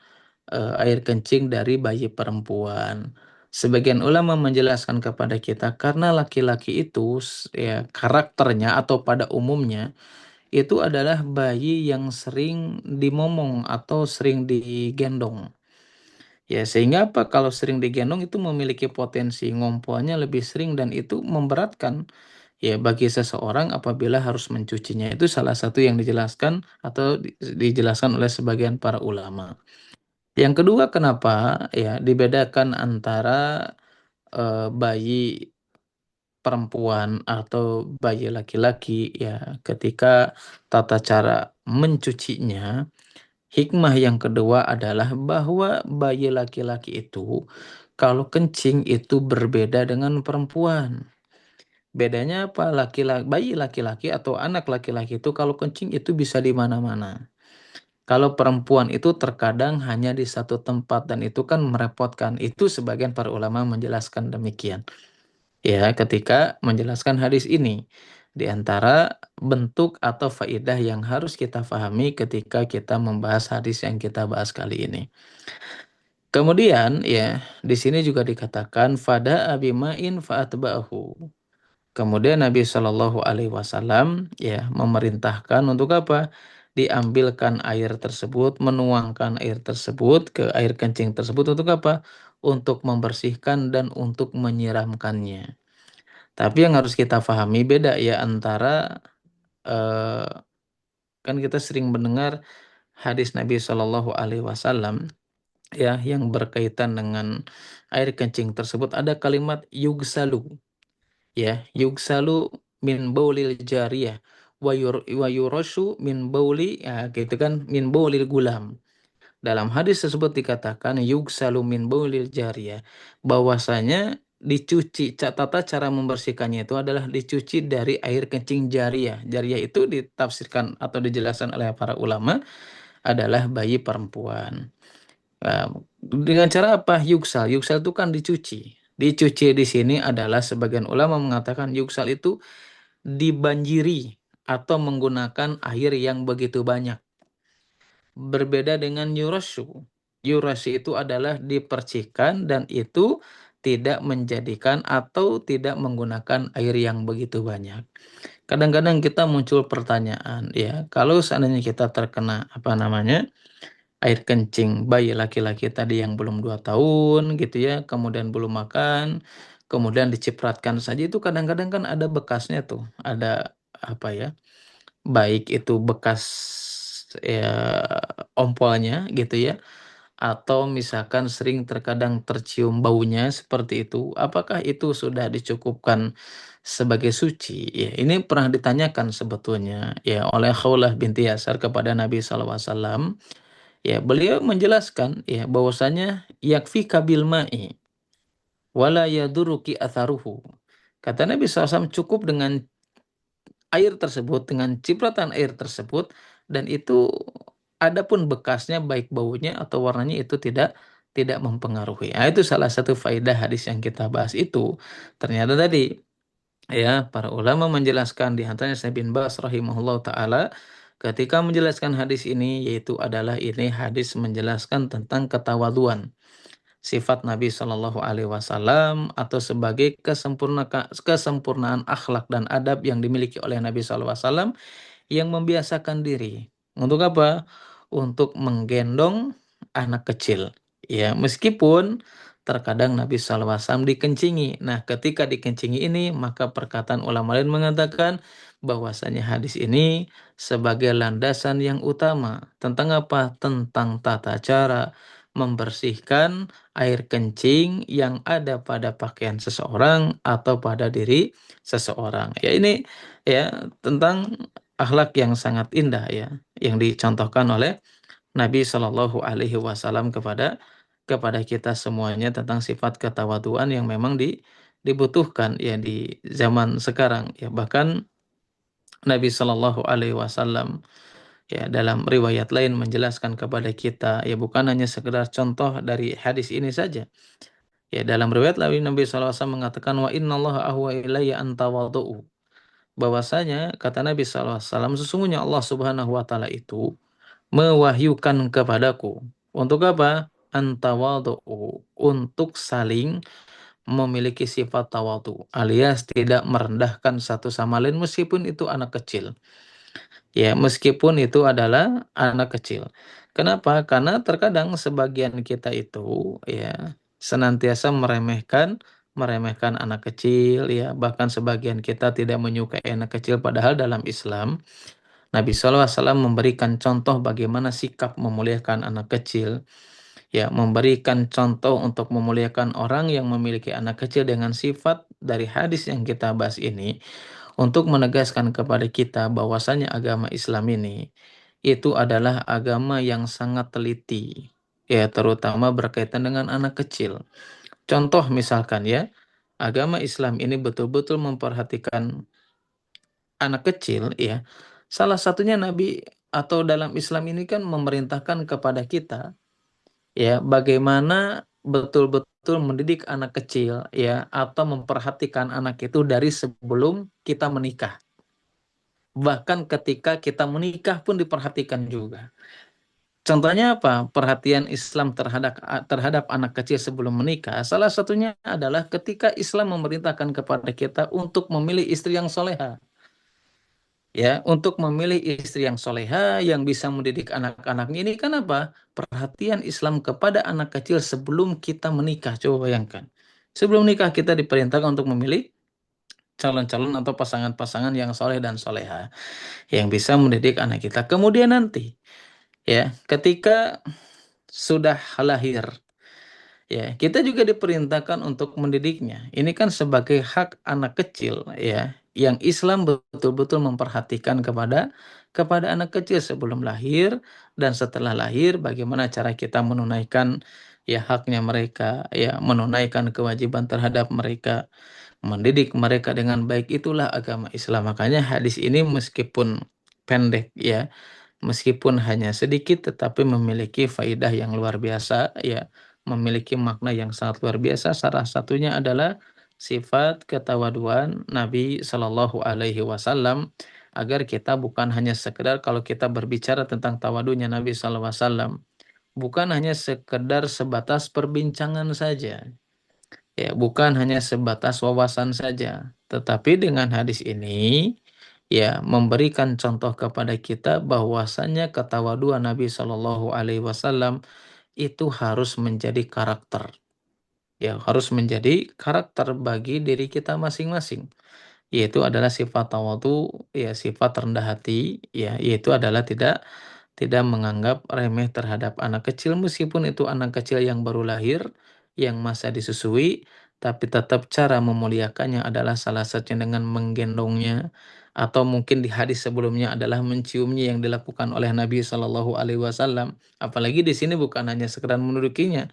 air kencing dari bayi perempuan. Sebagian ulama menjelaskan kepada kita karena laki-laki itu ya karakternya atau pada umumnya itu adalah bayi yang sering dimomong atau sering digendong. Ya, sehingga apa? Kalau sering digendong itu memiliki potensi ngomponya lebih sering dan itu memberatkan ya bagi seseorang apabila harus mencucinya. Itu salah satu yang dijelaskan atau dijelaskan oleh sebagian para ulama. Yang kedua, kenapa ya dibedakan antara bayi perempuan atau bayi laki-laki ya ketika tata cara mencucinya. Hikmah yang kedua adalah bahwa bayi laki-laki itu kalau kencing itu berbeda dengan perempuan. Bedanya apa? Bayi laki-laki atau anak laki-laki itu kalau kencing itu bisa di mana-mana. Kalau perempuan itu terkadang hanya di satu tempat dan itu kan merepotkan. Itu sebagian para ulama menjelaskan demikian. Ya, ketika menjelaskan hadis ini, di antara bentuk atau faidah yang harus kita pahami ketika kita membahas hadis yang kita bahas kali ini. Kemudian ya, di sini juga dikatakan fada abimain fa'atba'ahu. Kemudian Nabi Shallallahu Alaihi Wasallam ya memerintahkan untuk apa? Diambilkan air tersebut, menuangkan air tersebut ke air kencing tersebut untuk apa? Untuk membersihkan dan untuk menyiramkannya. Tapi yang harus kita pahami beda ya antara eh, kan kita sering mendengar hadis Nabi Shallallahu Alaihi Wasallam ya yang berkaitan dengan air kencing tersebut, ada kalimat yugsalu ya, yugsalu min baulil jariyah wa yurashu min bauli, ya gitu kan, min baulil gulam. Dalam hadis tersebut dikatakan yugsalu min baulil jariyah, bahwasanya dicuci. Tata cara membersihkannya itu adalah dicuci dari air kencing jariyah. Jariyah itu ditafsirkan atau dijelaskan oleh para ulama adalah bayi perempuan. Nah, dengan cara apa? Yuksal. Yuksal itu kan dicuci. Dicuci di sini adalah sebagian ulama mengatakan yuksal itu dibanjiri atau menggunakan air yang begitu banyak. Berbeda dengan yurasyu. Yurasyu itu adalah dipercikan dan itu tidak menjadikan atau tidak menggunakan air yang begitu banyak. Kadang-kadang kita muncul pertanyaan, ya, kalau seandainya kita terkena apa namanya air kencing bayi laki-laki tadi yang belum 2 tahun gitu ya, kemudian belum makan, kemudian dicipratkan saja itu kadang-kadang kan ada bekasnya tuh, ada apa ya, baik itu bekas ya ompolnya gitu ya, atau misalkan sering terkadang tercium baunya seperti itu, apakah itu sudah dicukupkan sebagai suci? Ya, ini pernah ditanyakan sebetulnya ya oleh Khawlah binti Yasar kepada Nabi SAW. Ya, beliau menjelaskan ya bahwasanya yakfi kabil ma'i wala yaduruki atharuhu. Kata Nabi SAW cukup dengan air tersebut, dengan cipratan air tersebut, dan itu adapun bekasnya baik baunya atau warnanya itu tidak mempengaruhi. Nah, itu salah satu faedah hadis yang kita bahas itu. Ternyata tadi ya para ulama menjelaskan di antaranya Syekh bin Baz rahimahullah taala ketika menjelaskan hadis ini yaitu adalah ini hadis menjelaskan tentang ketawaduan sifat Nabi Shallallahu Alaihi Wasallam atau sebagai kesempurnaan akhlak dan adab yang dimiliki oleh Nabi Shallallahu Alaihi Wasallam yang membiasakan diri untuk apa? Untuk menggendong anak kecil. Ya, meskipun terkadang Nabi SAW dikencingi. Nah, ketika dikencingi ini, maka perkataan ulama lain mengatakan bahwasanya hadis ini sebagai landasan yang utama. Tentang apa? Tentang tata cara membersihkan air kencing yang ada pada pakaian seseorang atau pada diri seseorang. Ya, ini ya tentang akhlak yang sangat indah ya yang dicontohkan oleh Nabi Shallallahu Alaihi Wasallam kepada kita semuanya tentang sifat ketawaduan yang memang dibutuhkan ya di zaman sekarang ya. Bahkan Nabi Shallallahu Alaihi Wasallam ya dalam riwayat lain menjelaskan kepada kita ya bukan hanya sekedar contoh dari hadis ini saja. Ya dalam riwayat lain Nabi SAW mengatakan wa innallaha ahwa ilayya an tawadhu'u, bahwasanya kata Nabi SAW sesungguhnya Allah Subhanahu wa taala itu mewahyukan kepadaku untuk apa? Antawadhu, untuk saling memiliki sifat tawadhu alias tidak merendahkan satu sama lain meskipun itu anak kecil. Ya, meskipun itu adalah anak kecil. Kenapa? Karena terkadang sebagian kita itu ya senantiasa meremehkan anak kecil ya, bahkan sebagian kita tidak menyukai anak kecil padahal dalam Islam Nabi SAW memberikan contoh bagaimana sikap memuliakan anak kecil, ya, memberikan contoh untuk memuliakan orang yang memiliki anak kecil dengan sifat dari hadis yang kita bahas ini, untuk menegaskan kepada kita bahwasanya agama Islam ini itu adalah agama yang sangat teliti, ya, terutama berkaitan dengan anak kecil. Contoh misalkan ya, agama Islam ini betul-betul memperhatikan anak kecil ya. Salah satunya Nabi atau dalam Islam ini kan memerintahkan kepada kita ya bagaimana betul-betul mendidik anak kecil ya atau memperhatikan anak itu dari sebelum kita menikah. Bahkan ketika kita menikah pun diperhatikan juga. Contohnya apa? Perhatian Islam terhadap anak kecil sebelum menikah. Salah satunya adalah ketika Islam memerintahkan kepada kita untuk memilih istri yang soleha. Ya, untuk memilih istri yang soleha yang bisa mendidik anak-anaknya ini kan apa? Perhatian Islam kepada anak kecil sebelum kita menikah. Coba bayangkan. Sebelum nikah kita diperintahkan untuk memilih calon-calon atau pasangan-pasangan yang soleh dan soleha yang bisa mendidik anak kita. Kemudian nanti, ya, ketika sudah lahir, ya, kita juga diperintahkan untuk mendidiknya. Ini kan sebagai hak anak kecil, ya, yang Islam betul-betul memperhatikan kepada anak kecil sebelum lahir dan setelah lahir, bagaimana cara kita menunaikan ya haknya mereka, ya menunaikan kewajiban terhadap mereka, mendidik mereka dengan baik, itulah agama Islam. Makanya hadis ini meskipun pendek ya, meskipun hanya sedikit tetapi memiliki faidah yang luar biasa ya, memiliki makna yang sangat luar biasa. Salah satunya adalah sifat ketawaduan Nabi Shallallahu Alaihi Wasallam, agar kita bukan hanya sekedar kalau kita berbicara tentang tawadunya Nabi Shallallahu Alaihi Wasallam, bukan hanya sekedar sebatas perbincangan saja, ya bukan hanya sebatas wawasan saja, tetapi dengan hadis ini ya memberikan contoh kepada kita bahwasannya ketawaduan Nabi Shallallahu Alaihi Wasallam itu harus menjadi karakter, ya harus menjadi karakter bagi diri kita masing-masing, yaitu adalah sifat tawadu, ya sifat rendah hati, ya yaitu adalah tidak tidak menganggap remeh terhadap anak kecil, meskipun itu anak kecil yang baru lahir, yang masa disusui, tapi tetap cara memuliakannya adalah salah satunya dengan menggendongnya, atau mungkin di hadis sebelumnya adalah menciumnya yang dilakukan oleh Nabi Shallallahu Alaihi Wasallam. Apalagi di sini bukan hanya sekedar mendudukinya,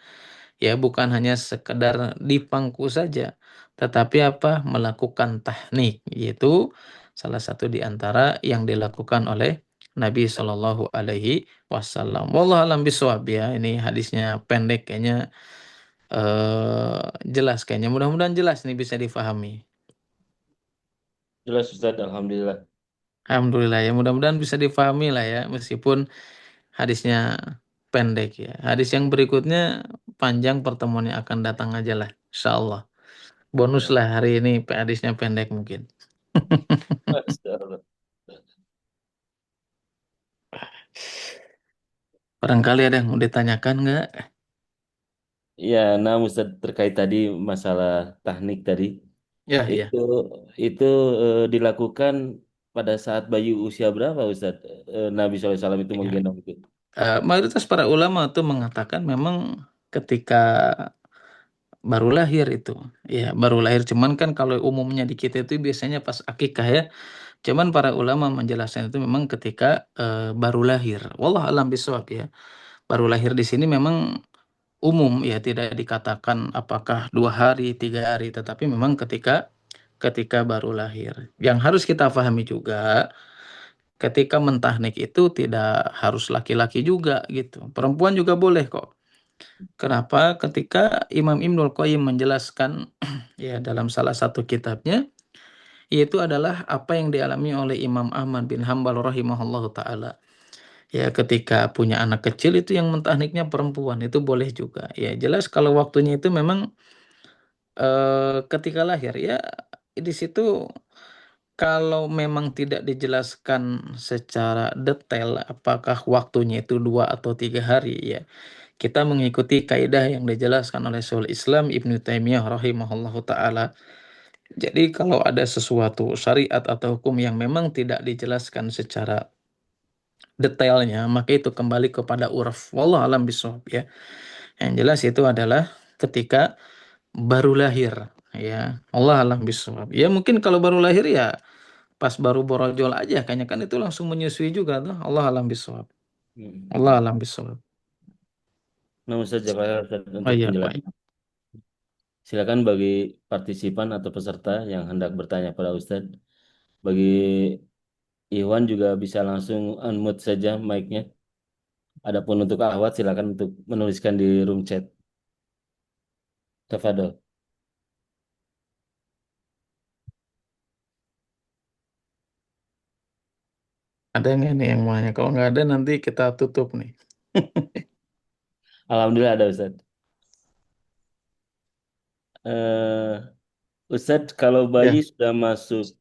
ya bukan hanya sekedar dipangku saja, tetapi apa, melakukan tahnik, yaitu salah satu di antara yang dilakukan oleh Nabi Shallallahu Alaihi Wasallam. Wallahu alam biswab ya. Ini hadisnya pendek kayaknya, jelas kayaknya. Mudah-mudahan jelas nih, bisa difahami. Jelas Ustaz, Alhamdulillah. Alhamdulillah ya. Mudah-mudahan bisa difahami lah ya, meskipun hadisnya pendek ya. Hadis yang berikutnya panjang, pertemuan yang akan datang aja lah, insya Allah. Bonus Ya. lah hari ini, hadisnya pendek mungkin. Masya Allah. Barangkali ada yang mau ditanyakan nggak? Ya, nah Ustaz terkait tadi masalah teknik tadi, Ya, ya. itu itu dilakukan pada saat bayi usia berapa Ustaz? Nabi SAW itu Ya. menggendong itu. Mayoritas para ulama tuh mengatakan memang ketika baru lahir itu, ya baru lahir. Cuman kan kalau umumnya di kita itu biasanya pas akikah ya. Cuman para ulama menjelaskan itu memang ketika baru lahir. Wallah alam bisawab ya. Baru lahir di sini memang umum ya, tidak dikatakan apakah 2 hari, 3 hari, tetapi memang ketika ketika baru lahir. Yang harus kita pahami juga, ketika mentahnik itu tidak harus laki-laki juga gitu. Perempuan juga boleh kok. Kenapa? Ketika Imam Ibnul Qayyim menjelaskan ya dalam salah satu kitabnya, yaitu adalah apa yang dialami oleh Imam Ahmad bin Hambal rahimahullahu taala. Ya, ketika punya anak kecil itu yang mentahniknya perempuan itu boleh juga. Ya, jelas kalau waktunya itu memang ketika lahir ya, di situ kalau memang tidak dijelaskan secara detail apakah waktunya itu 2 atau 3 hari ya, kita mengikuti kaidah yang dijelaskan oleh Syekhul Islam Ibnu Taimiyah rahimahullahu taala. Jadi kalau ada sesuatu syariat atau hukum yang memang tidak dijelaskan secara detailnya, maka itu kembali kepada urf. Wallah alam bisawab ya. Yang jelas itu adalah ketika baru lahir ya. Allah alam bisawab. Ya mungkin kalau baru lahir ya pas baru borojol aja kayaknya, kan itu langsung menyusui juga tuh. Allah alam bisawab. Allah Hmm. alam bisawab. Nah Ustaz, jazakallah khairan, Ustaz, Oh untuk iya, Pak. penjelasan. Silakan bagi partisipan atau peserta yang hendak bertanya pada Ustaz. Bagi Iwan juga bisa langsung unmute saja mic-nya. Adapun untuk Ahwat silakan untuk menuliskan di room chat. Tafadol. Ada nggak nih yang mau nanya? Kalau nggak ada nanti kita tutup nih. Alhamdulillah ada Ustaz. Eh, Ustaz, kalau bayi Ya, sudah masuk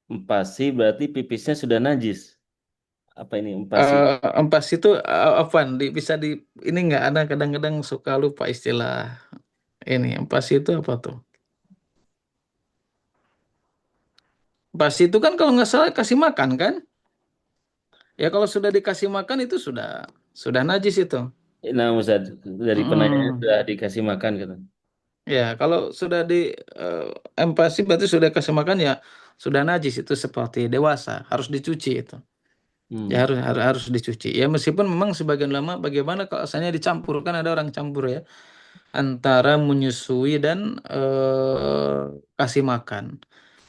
empasi berarti pipisnya sudah najis. Apa ini empasi? empas itu apa? Bisa di ini nggak ada, kadang-kadang suka lupa istilah ini. Empas itu apa tuh? Empas itu kan kalau nggak salah kasih makan kan? Ya kalau sudah dikasih makan itu sudah najis itu. Nah Ustaz, dari penanyanya Hmm. sudah dikasih makan gitu. Ya kalau sudah di eh, empasi berarti sudah kasih makan ya sudah najis itu, seperti dewasa harus dicuci itu. Ya Hmm. harus dicuci. Ya meskipun memang sebagian lama bagaimana kalau asalnya dicampur kan ada orang campur ya antara menyusui dan kasih makan.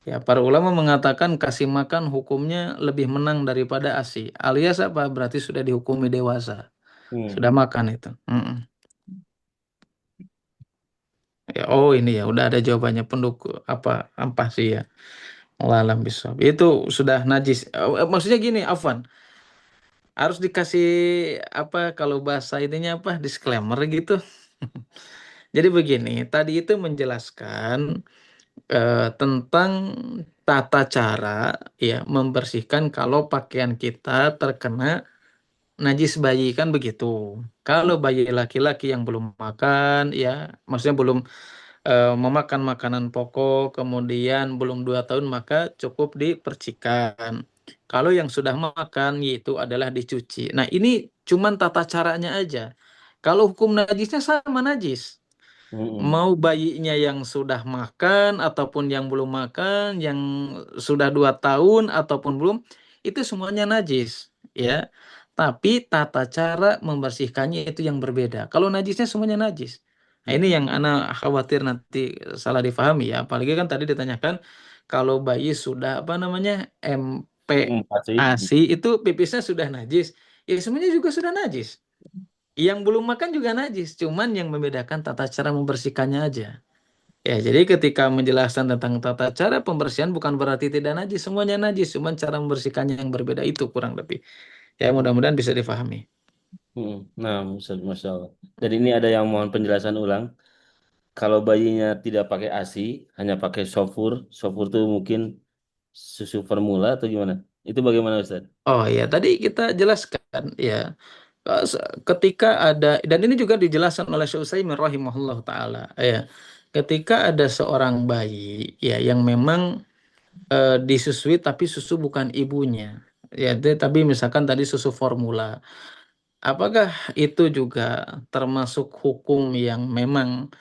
Ya, para ulama mengatakan kasih makan hukumnya lebih menang daripada ASI. Alias apa? Berarti sudah dihukumi dewasa. Hmm. Sudah makan itu. Mm-mm. Ya, oh ini ya udah ada jawabannya pendukung apa sih ya? Allah alam bisawab. Itu sudah najis. Maksudnya gini, Afwan, harus dikasih apa kalau bahasa ininya apa? Disclaimer gitu. Jadi begini, tadi itu menjelaskan tentang tata cara ya membersihkan kalau pakaian kita terkena najis bayi kan begitu. Kalau bayi laki-laki yang belum makan ya, maksudnya belum memakan makanan pokok, kemudian belum 2 tahun maka cukup dipercikan. Kalau yang sudah makan yaitu adalah dicuci. Nah ini cuman tata caranya aja. Kalau hukum najisnya sama najis. Hmm. Mau bayinya yang sudah makan ataupun yang belum makan, yang sudah 2 tahun ataupun belum, itu semuanya najis, ya. Tapi tata cara membersihkannya itu yang berbeda. Kalau najisnya semuanya najis. Nah, ini Hmm. yang anak khawatir nanti salah difahami ya. Apalagi kan tadi ditanyakan kalau bayi sudah apa namanya Pasti. MPASI itu pipisnya sudah najis. Ya semuanya juga sudah najis. Yang belum makan juga najis, cuman yang membedakan tata cara membersihkannya aja. Ya, jadi ketika menjelaskan tentang tata cara pembersihan bukan berarti tidak najis, semuanya najis, cuman cara membersihkannya yang berbeda itu kurang lebih. Ya, mudah-mudahan bisa difahami. Hmm. Nah, Ustaz, Masya Allah. Dan ini ada yang mohon penjelasan ulang. Kalau bayinya tidak pakai ASI, hanya pakai sofur, sofur itu mungkin susu formula atau gimana? Itu bagaimana Ustaz? Oh ya, tadi kita jelaskan ya, ketika ada dan ini juga dijelaskan oleh Syekh Utsaimin rahimahullah taala ya. Ketika ada seorang bayi ya yang memang disusui tapi susu bukan ibunya. Ya, tapi misalkan tadi susu formula. Apakah itu juga termasuk hukum yang memang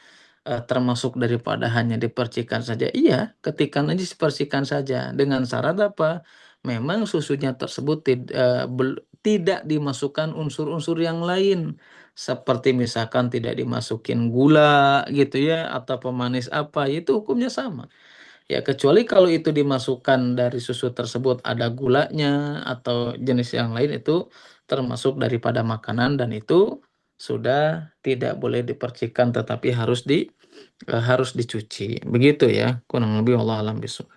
termasuk daripada hanya dipercikan saja? Iya, ketika najis dipercikan saja dengan syarat apa? Memang susunya tersebut tidak dimasukkan unsur-unsur yang lain, seperti misalkan tidak dimasukin gula gitu ya, atau pemanis apa, itu hukumnya sama. Ya, kecuali kalau itu dimasukkan dari susu tersebut ada gulanya atau jenis yang lain itu termasuk daripada makanan dan itu sudah tidak boleh dipercikan tetapi harus dicuci. Begitu ya, kurang lebih Allah alam bisawab.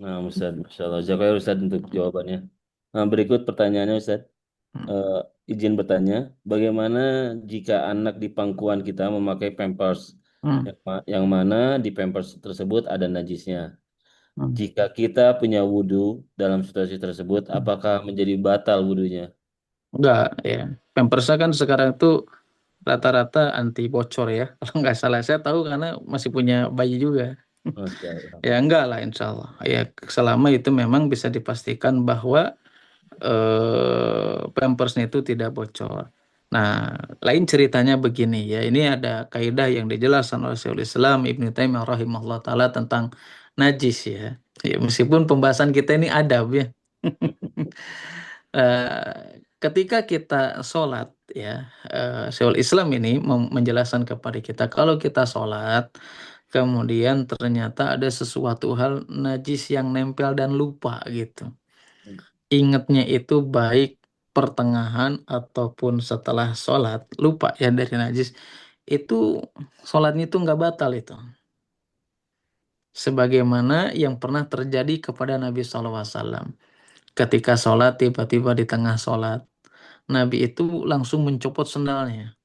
Nah, Ustaz, Masya Allah. Jazakallah Ustaz untuk jawabannya. Nah, berikut pertanyaannya Ustaz. Hmm. Eh, izin bertanya, bagaimana jika anak di pangkuan kita memakai pampers Hmm. yang mana di pampers tersebut ada najisnya? Hmm. Jika kita punya wudhu dalam situasi tersebut, Hmm. apakah menjadi batal wudhunya? Enggak ya. Pampersnya kan sekarang itu rata-rata anti bocor ya. Kalau nggak salah saya tahu karena masih punya bayi juga. Masya Allah. Ya enggak lah insya Allah. Ya selama itu memang bisa dipastikan bahwa pampersnya itu tidak bocor. Nah, lain ceritanya begini ya. Ini ada kaidah yang dijelaskan oleh Syekhul Islam Ibnu Taimiyah rahimahullah taala tentang najis ya. Ya, meskipun pembahasan kita ini adab ya. Ketika kita sholat ya, Syekhul Islam ini menjelaskan kepada kita kalau kita sholat kemudian ternyata ada sesuatu hal najis yang nempel dan lupa gitu. Ingatnya itu baik pertengahan ataupun setelah sholat lupa ya dari najis itu sholatnya itu nggak batal itu sebagaimana yang pernah terjadi kepada Nabi SAW ketika sholat tiba-tiba di tengah sholat Nabi itu langsung mencopot sendalnya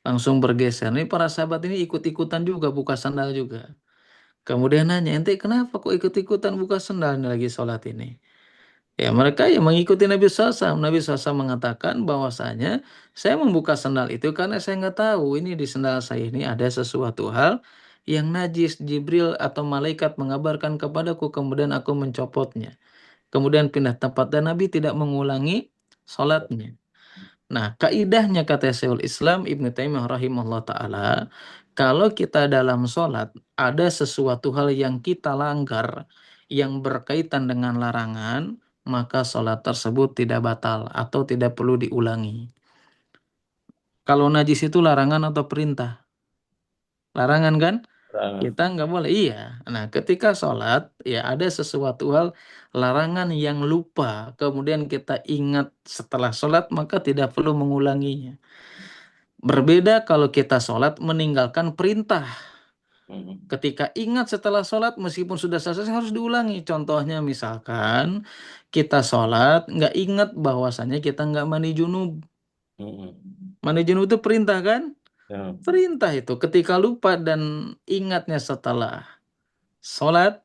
langsung bergeser ini para sahabat ini ikut-ikutan juga buka sandal juga kemudian nanya ente kenapa kok ikut-ikutan buka sandal ini lagi sholat ini. Ya, mereka yang mengikuti Nabi SAW. Nabi SAW mengatakan bahwasanya saya membuka sendal itu karena saya nggak tahu ini di sendal saya ini ada sesuatu hal yang najis. Jibril atau malaikat mengabarkan kepadaku, kemudian aku mencopotnya. Kemudian pindah tempat dan Nabi tidak mengulangi sholatnya. Nah, kaidahnya kata Syekhul Islam Ibnu Taimiyah rahimahullah taala, kalau kita dalam sholat ada sesuatu hal yang kita langgar yang berkaitan dengan larangan, maka sholat tersebut tidak batal atau tidak perlu diulangi. Kalau najis itu larangan atau perintah? Larangan kan? Larangan. Kita nggak boleh. Iya. Nah, ketika sholat, ya ada sesuatu hal larangan yang lupa. Kemudian kita ingat setelah sholat, maka tidak perlu mengulanginya. Berbeda kalau kita sholat meninggalkan perintah. Mm-mm. Ketika ingat setelah sholat, meskipun sudah selesai harus diulangi. Contohnya misalkan kita sholat, nggak ingat bahwasannya kita nggak mandi junub. Mm-mm. Mandi junub itu perintah kan? Ya. Perintah itu. Ketika lupa dan ingatnya setelah sholat,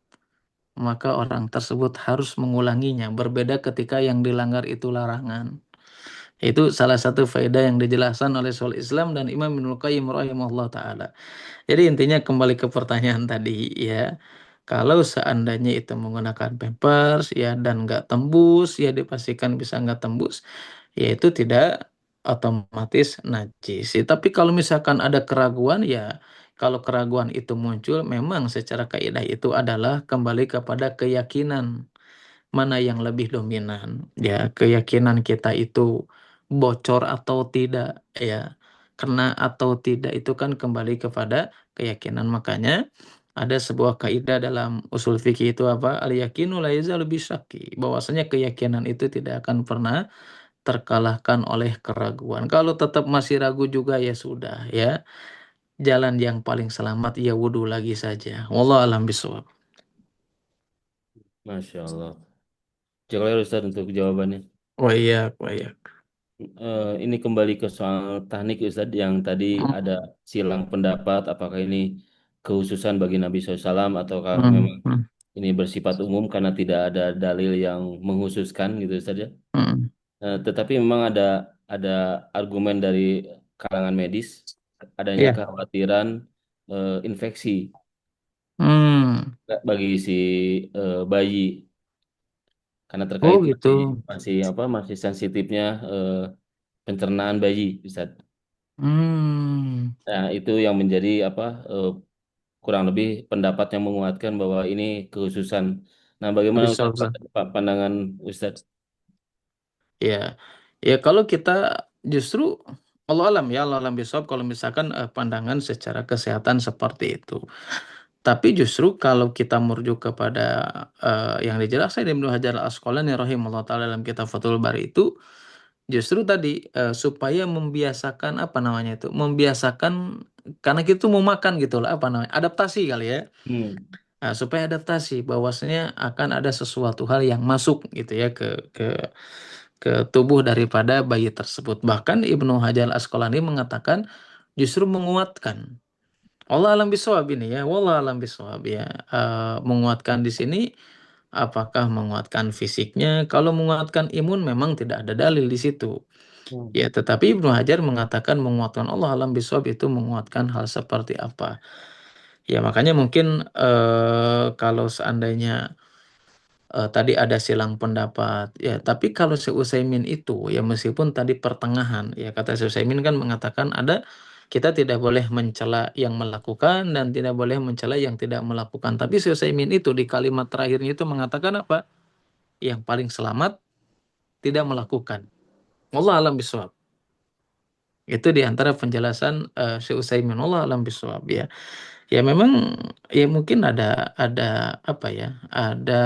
maka orang tersebut harus mengulanginya. Berbeda ketika yang dilanggar itu larangan. Itu salah satu faedah yang dijelaskan oleh Syaikhul Islam dan Imam Ibnul Qayyim rahimahullah taala. Jadi intinya kembali ke pertanyaan tadi ya. Kalau seandainya itu menggunakan pampers ya dan nggak tembus ya dipastikan bisa nggak tembus ya itu tidak otomatis najis. Ya, tapi kalau misalkan ada keraguan ya kalau keraguan itu muncul memang secara kaidah itu adalah kembali kepada keyakinan mana yang lebih dominan ya keyakinan kita itu bocor atau tidak ya kena atau tidak itu kan kembali kepada keyakinan makanya ada sebuah kaidah dalam usul fikih itu apa al yakinu la yazalu bisyakki bahwasanya keyakinan itu tidak akan pernah terkalahkan oleh keraguan kalau tetap masih ragu juga ya sudah ya jalan yang paling selamat ya wudhu lagi saja wallahu alam bisawab. Masya Allah. Cukup Ustaz untuk jawabannya. Wah iya wah iya. Ini kembali ke soal teknik Ustaz yang tadi ada Hmm, silang pendapat apakah ini khususan bagi Nabi SAW ataukah hmm, memang hmm, ini bersifat umum karena tidak ada dalil yang menghususkan gitu saja. hmm. Tetapi memang ada argumen dari kalangan medis adanya Iya. kekhawatiran infeksi Hmm. bagi si bayi karena Oh terkait gitu. masih apa masih sensitifnya pencernaan bayi Ustaz. Hmm. Nah, itu yang menjadi apa kurang lebih pendapat yang menguatkan bahwa ini kekhususan. Nah, bagaimana Bisa Ustaz Bang. pandangan Ustaz? Ya. Ya kalau kita justru Allah alam ya Allah alam bisawab kalau misalkan pandangan secara kesehatan seperti itu. Tapi justru kalau kita merujuk kepada yang dijelaskan Ibnu Hajar Al-Asqalani rahimahullah taala dalam kitab Fathul Bari itu justru tadi supaya membiasakan apa namanya itu membiasakan karena kita tuh mau makan gitu lah apa namanya adaptasi kali ya. Hmm. Nah, supaya adaptasi bahwasanya akan ada sesuatu hal yang masuk gitu ya ke ke tubuh daripada bayi tersebut. Bahkan Ibnu Hajar Asqalani mengatakan justru menguatkan. Allah alam bisawab ini ya, wallah alam bisawab ya. Menguatkan di sini apakah menguatkan fisiknya? Kalau menguatkan imun memang tidak ada dalil di situ. Hmm. Ya, tetapi Ibnu Hajar mengatakan menguatkan Allah alam bisawab itu menguatkan hal seperti apa? Ya, makanya mungkin kalau seandainya tadi ada silang pendapat ya tapi kalau si Utsaimin itu ya meskipun tadi pertengahan ya kata si Utsaimin kan mengatakan ada kita tidak boleh mencela yang melakukan dan tidak boleh mencela yang tidak melakukan tapi si Utsaimin itu di kalimat terakhirnya itu mengatakan apa yang paling selamat tidak melakukan Allah alam bisawab itu di antara penjelasan si Utsaimin Allah alam bisawab ya ya memang ya mungkin ada apa ya ada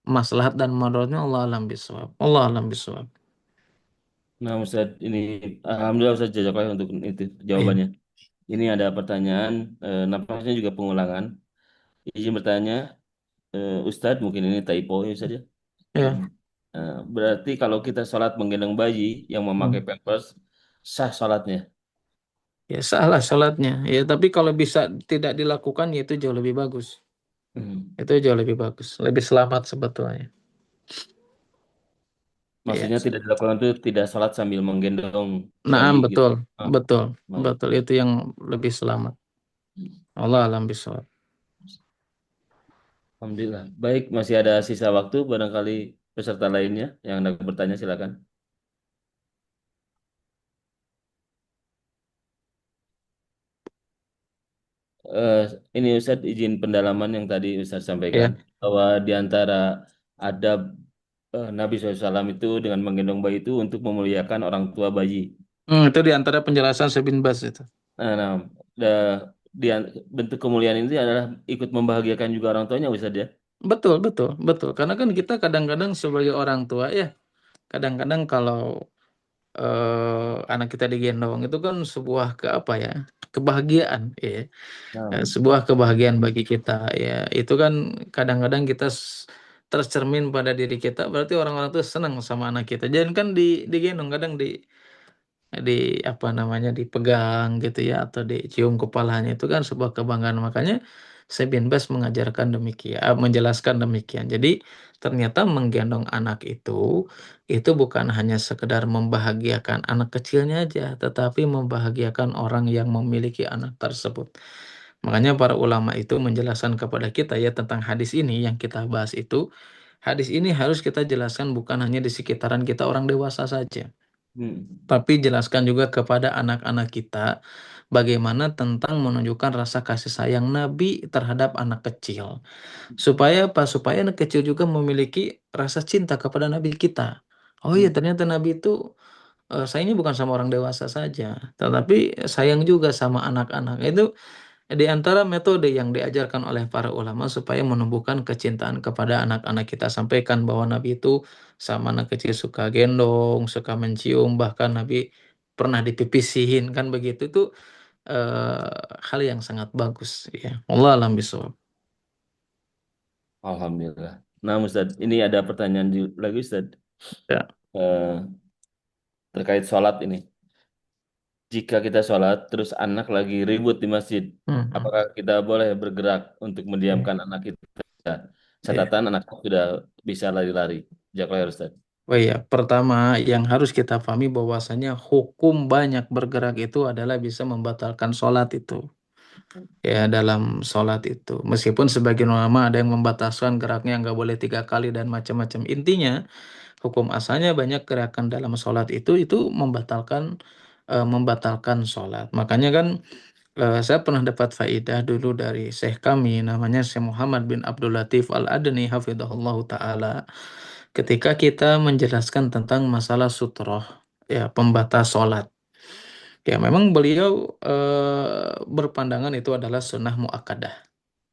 maslahat dan mudaratnya Allah alam bisawab. Allah alam bisawab. Nah, Ustaz, ini alhamdulillah Ustaz jazakallah untuk itu Iya, jawabannya. Ini ada pertanyaan, nampaknya juga pengulangan. Izin bertanya, Ustadz, mungkin ini typo ya Ustadz ya. iya. Berarti kalau kita sholat menggendong bayi yang memakai Hmm. pampers, sah sholatnya. Ya salah sholatnya. Ya tapi kalau bisa tidak dilakukan ya itu jauh lebih bagus. Hmm. Itu jauh lebih bagus, lebih selamat sebetulnya. Iya. Maksudnya tidak dilakukan itu tidak sholat sambil menggendong Nah, bayi gitu. betul, Ah, betul, baik. betul itu yang lebih selamat. Allah alam bisawab. Alhamdulillah. Baik, masih ada sisa waktu. Barangkali peserta lainnya yang hendak bertanya silakan. Eh, ini Ustadz izin pendalaman yang tadi Ustadz sampaikan Ya. bahwa di antara adab Nabi SAW itu dengan menggendong bayi itu untuk memuliakan orang tua bayi. Itu di antara penjelasan Syekh bin Baz itu. Nah, da- dia, bentuk kemuliaan ini adalah ikut membahagiakan juga orang tuanya, Ustaz ya. Betul, betul, betul. Karena kan kita kadang-kadang sebagai orang tua ya, kadang-kadang kalau anak kita digendong itu kan sebuah ke apa ya, kebahagiaan ya. Nah, Sebuah kebahagiaan bagi kita ya. Itu kan kadang-kadang kita tercermin pada diri kita, berarti orang-orang tuh senang sama anak kita. Jangan kan digendong, kadang di apa namanya, dipegang gitu ya, atau dicium kepalanya, itu kan sebuah kebanggaan. Makanya saya bin Bas mengajarkan demikian, menjelaskan demikian. Jadi ternyata menggendong anak itu bukan hanya sekedar membahagiakan anak kecilnya aja, tetapi membahagiakan orang yang memiliki anak tersebut. Makanya para ulama itu menjelaskan kepada kita ya tentang hadis ini yang kita bahas itu. Hadis ini harus kita jelaskan bukan hanya di sekitaran kita orang dewasa saja, hmm, tapi jelaskan juga kepada anak-anak kita bagaimana tentang menunjukkan rasa kasih sayang Nabi terhadap anak kecil. Supaya apa? Supaya anak kecil juga memiliki rasa cinta kepada Nabi kita. Oh iya, hmm. ternyata Nabi itu sayangnya bukan sama orang dewasa saja, tetapi sayang juga sama anak-anak. Itu di antara metode yang diajarkan oleh para ulama supaya menumbuhkan kecintaan kepada anak-anak kita. Sampaikan bahwa Nabi itu sama anak kecil suka gendong, suka mencium, bahkan Nabi pernah dipipisihin kan begitu. Itu hal yang sangat bagus ya. Allah alam bisawab. Alhamdulillah. Nah, Ustaz, ini ada pertanyaan lagi, Ustaz. Ya. Eh, Terkait sholat ini. Jika kita sholat, terus anak lagi ribut di masjid, Hmm. apakah kita boleh bergerak untuk Ya. mendiamkan anak kita? Ya. Catatan anak sudah bisa lari-lari. Jazakallah, Ustaz. Oh iya, pertama yang harus kita pahami bahwasanya hukum banyak bergerak itu adalah bisa membatalkan sholat itu. Ya, dalam sholat itu. Meskipun sebagian ulama ada yang membataskan geraknya nggak boleh 3 kali dan macam-macam. Intinya, hukum asalnya banyak gerakan dalam sholat itu membatalkan sholat. Makanya kan saya pernah dapat faidah dulu dari Syekh kami, namanya Syekh Muhammad bin Abdul Latif Al-Adni, hafidhahullah ta'ala. Ketika kita menjelaskan tentang masalah sutroh, ya, pembatas sholat. Ya, memang beliau berpandangan itu adalah sunnah muakkadah.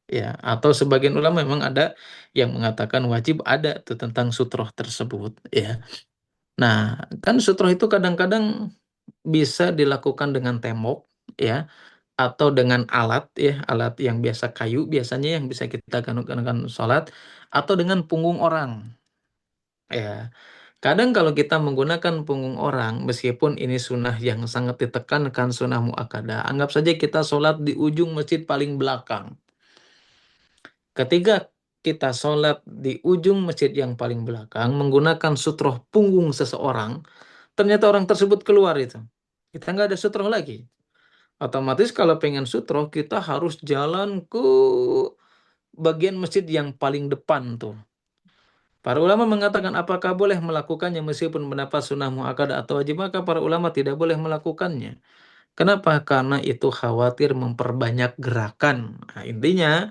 Ya, atau sebagian ulama memang ada yang mengatakan wajib ada tuh tentang sutroh tersebut. Ya, nah kan sutroh itu kadang-kadang bisa dilakukan dengan tembok, ya, atau dengan alat, ya, alat yang biasa kayu biasanya yang bisa kita gunakan sholat, atau dengan punggung orang. Ya, kadang kalau kita menggunakan punggung orang, meskipun ini sunnah yang sangat ditekankan, sunnah muakkadah, anggap saja kita sholat di ujung masjid paling belakang. Ketika kita sholat di ujung masjid yang paling belakang, menggunakan sutroh punggung seseorang, ternyata orang tersebut keluar itu. Kita nggak ada sutroh lagi. Otomatis kalau pengen sutroh, kita harus jalan ke bagian masjid yang paling depan tuh. Para ulama mengatakan apakah boleh melakukannya meskipun mendapat sunnah muakkadah atau wajib, maka para ulama tidak boleh melakukannya. Kenapa? Karena itu khawatir memperbanyak gerakan. Nah, intinya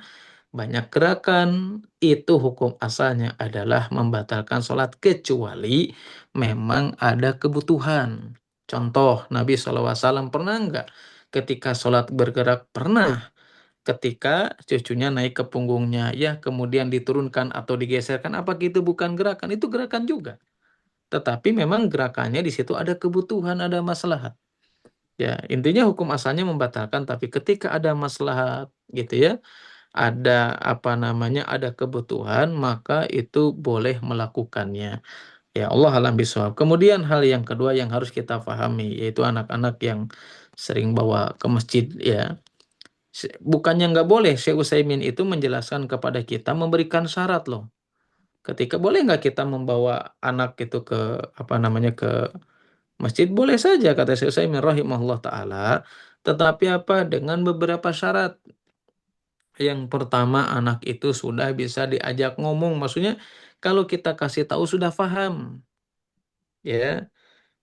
banyak gerakan itu hukum asalnya adalah membatalkan sholat kecuali memang ada kebutuhan. Contoh, Nabi SAW pernah nggak ketika sholat bergerak? Pernah. Ketika cucunya naik ke punggungnya, ya, kemudian diturunkan atau digeserkan, apakah itu bukan gerakan? Itu gerakan juga. Tetapi memang gerakannya di situ ada kebutuhan, ada maslahat. Ya, intinya hukum asalnya membatalkan, tapi ketika ada maslahat, gitu ya, ada apa namanya, ada kebutuhan, maka itu boleh melakukannya. Ya, Allah alam bisawab. Kemudian hal yang kedua yang harus kita pahami yaitu anak-anak yang sering bawa ke masjid, ya. Bukannya nggak boleh, Syekh Utsaimin itu menjelaskan kepada kita memberikan syarat loh. Ketika boleh nggak kita membawa anak itu ke apa namanya, ke masjid? Boleh saja kata Syekh Utsaimin rahimahullah taala, tetapi apa, dengan beberapa syarat. Yang pertama, anak itu sudah bisa diajak ngomong, maksudnya kalau kita kasih tahu sudah paham, ya.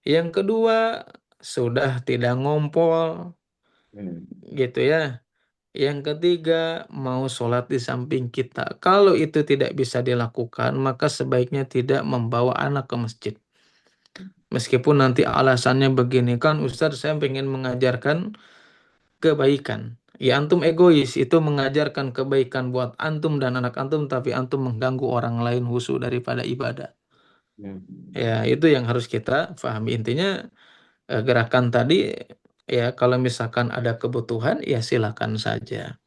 Yang kedua, sudah tidak ngompol, Hmm. gitu ya. Yang ketiga, mau sholat di samping kita. Kalau itu tidak bisa dilakukan, maka sebaiknya tidak membawa anak ke masjid. Meskipun nanti alasannya begini, kan Ustadz saya pengen mengajarkan kebaikan. Ya antum egois, itu mengajarkan kebaikan buat antum dan anak antum, tapi antum mengganggu orang lain husu daripada ibadah. Hmm. Ya itu yang harus kita pahami. Intinya gerakan tadi, ya kalau misalkan ada kebutuhan, ya silakan saja.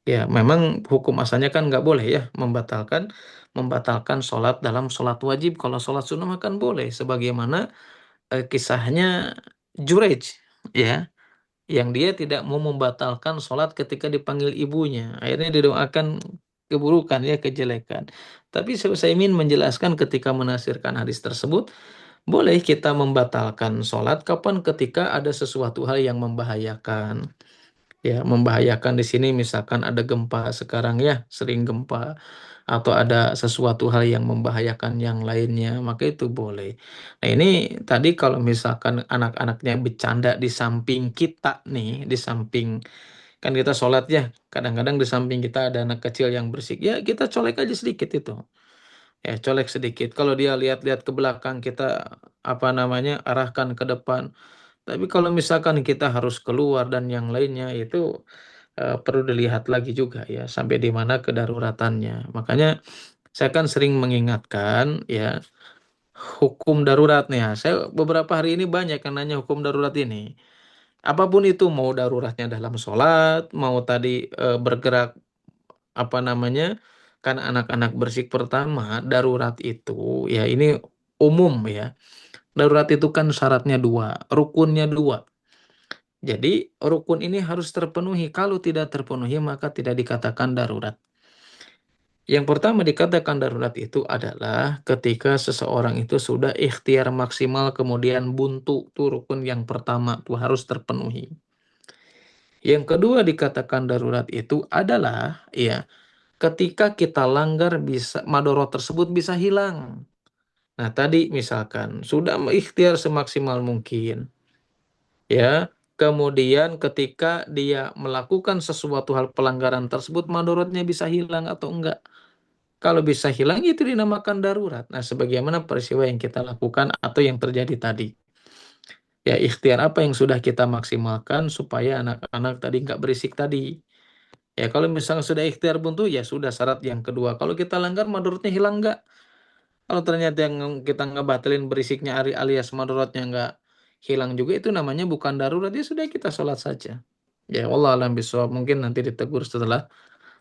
Ya, memang hukum asalnya kan nggak boleh ya membatalkan sholat dalam sholat wajib. Kalau sholat sunnah mah kan boleh, sebagaimana kisahnya Jurej, ya, yang dia tidak mau membatalkan sholat ketika dipanggil ibunya. Akhirnya didoakan keburukan ya kejelekan. Tapi Syekh Utsaimin menjelaskan ketika menafsirkan hadis tersebut, boleh kita membatalkan sholat kapan ketika ada sesuatu hal yang membahayakan. Ya, membahayakan di sini misalkan ada gempa sekarang ya, sering gempa atau ada sesuatu hal yang membahayakan yang lainnya, maka itu boleh. Nah, ini tadi kalau misalkan anak-anaknya bercanda di samping kita nih, di samping kan kita sholat ya, kadang-kadang di samping kita ada anak kecil yang bersik, ya kita colek aja sedikit itu. Ya, colek sedikit. Kalau dia lihat-lihat ke belakang, kita apa namanya, arahkan ke depan. Tapi kalau misalkan kita harus keluar dan yang lainnya itu perlu dilihat lagi juga ya sampai di mana kedaruratannya. Makanya saya kan sering mengingatkan ya hukum darurat nih ya. Saya beberapa hari ini banyak yang nanya hukum darurat ini. Apapun itu mau daruratnya dalam sholat, mau tadi bergerak apa namanya kan anak-anak bersik pertama darurat itu ya ini umum ya. Darurat itu kan syaratnya dua, rukunnya dua. Jadi rukun ini harus terpenuhi. Kalau tidak terpenuhi maka tidak dikatakan darurat. Yang pertama dikatakan darurat itu adalah ketika seseorang itu sudah ikhtiar maksimal kemudian buntu. Itu rukun yang pertama tuh harus terpenuhi. Yang kedua dikatakan darurat itu adalah ya ketika kita langgar bisa madorot tersebut bisa hilang. Nah tadi misalkan sudah ikhtiar semaksimal mungkin ya. Kemudian ketika dia melakukan sesuatu hal pelanggaran tersebut, madorotnya bisa hilang atau enggak. Kalau bisa hilang, itu dinamakan darurat. Nah, sebagaimana peristiwa yang kita lakukan atau yang terjadi tadi. Ya, ikhtiar apa yang sudah kita maksimalkan supaya anak-anak tadi nggak berisik tadi. Ya, kalau misalnya sudah ikhtiar buntu, ya sudah syarat yang kedua. Kalau kita langgar, madorotnya hilang nggak? Kalau ternyata yang kita ngebatalin berisiknya alias madorotnya nggak hilang juga, itu namanya bukan darurat. Ya sudah kita sholat saja. Ya Allah alam bisawab, mungkin nanti ditegur setelah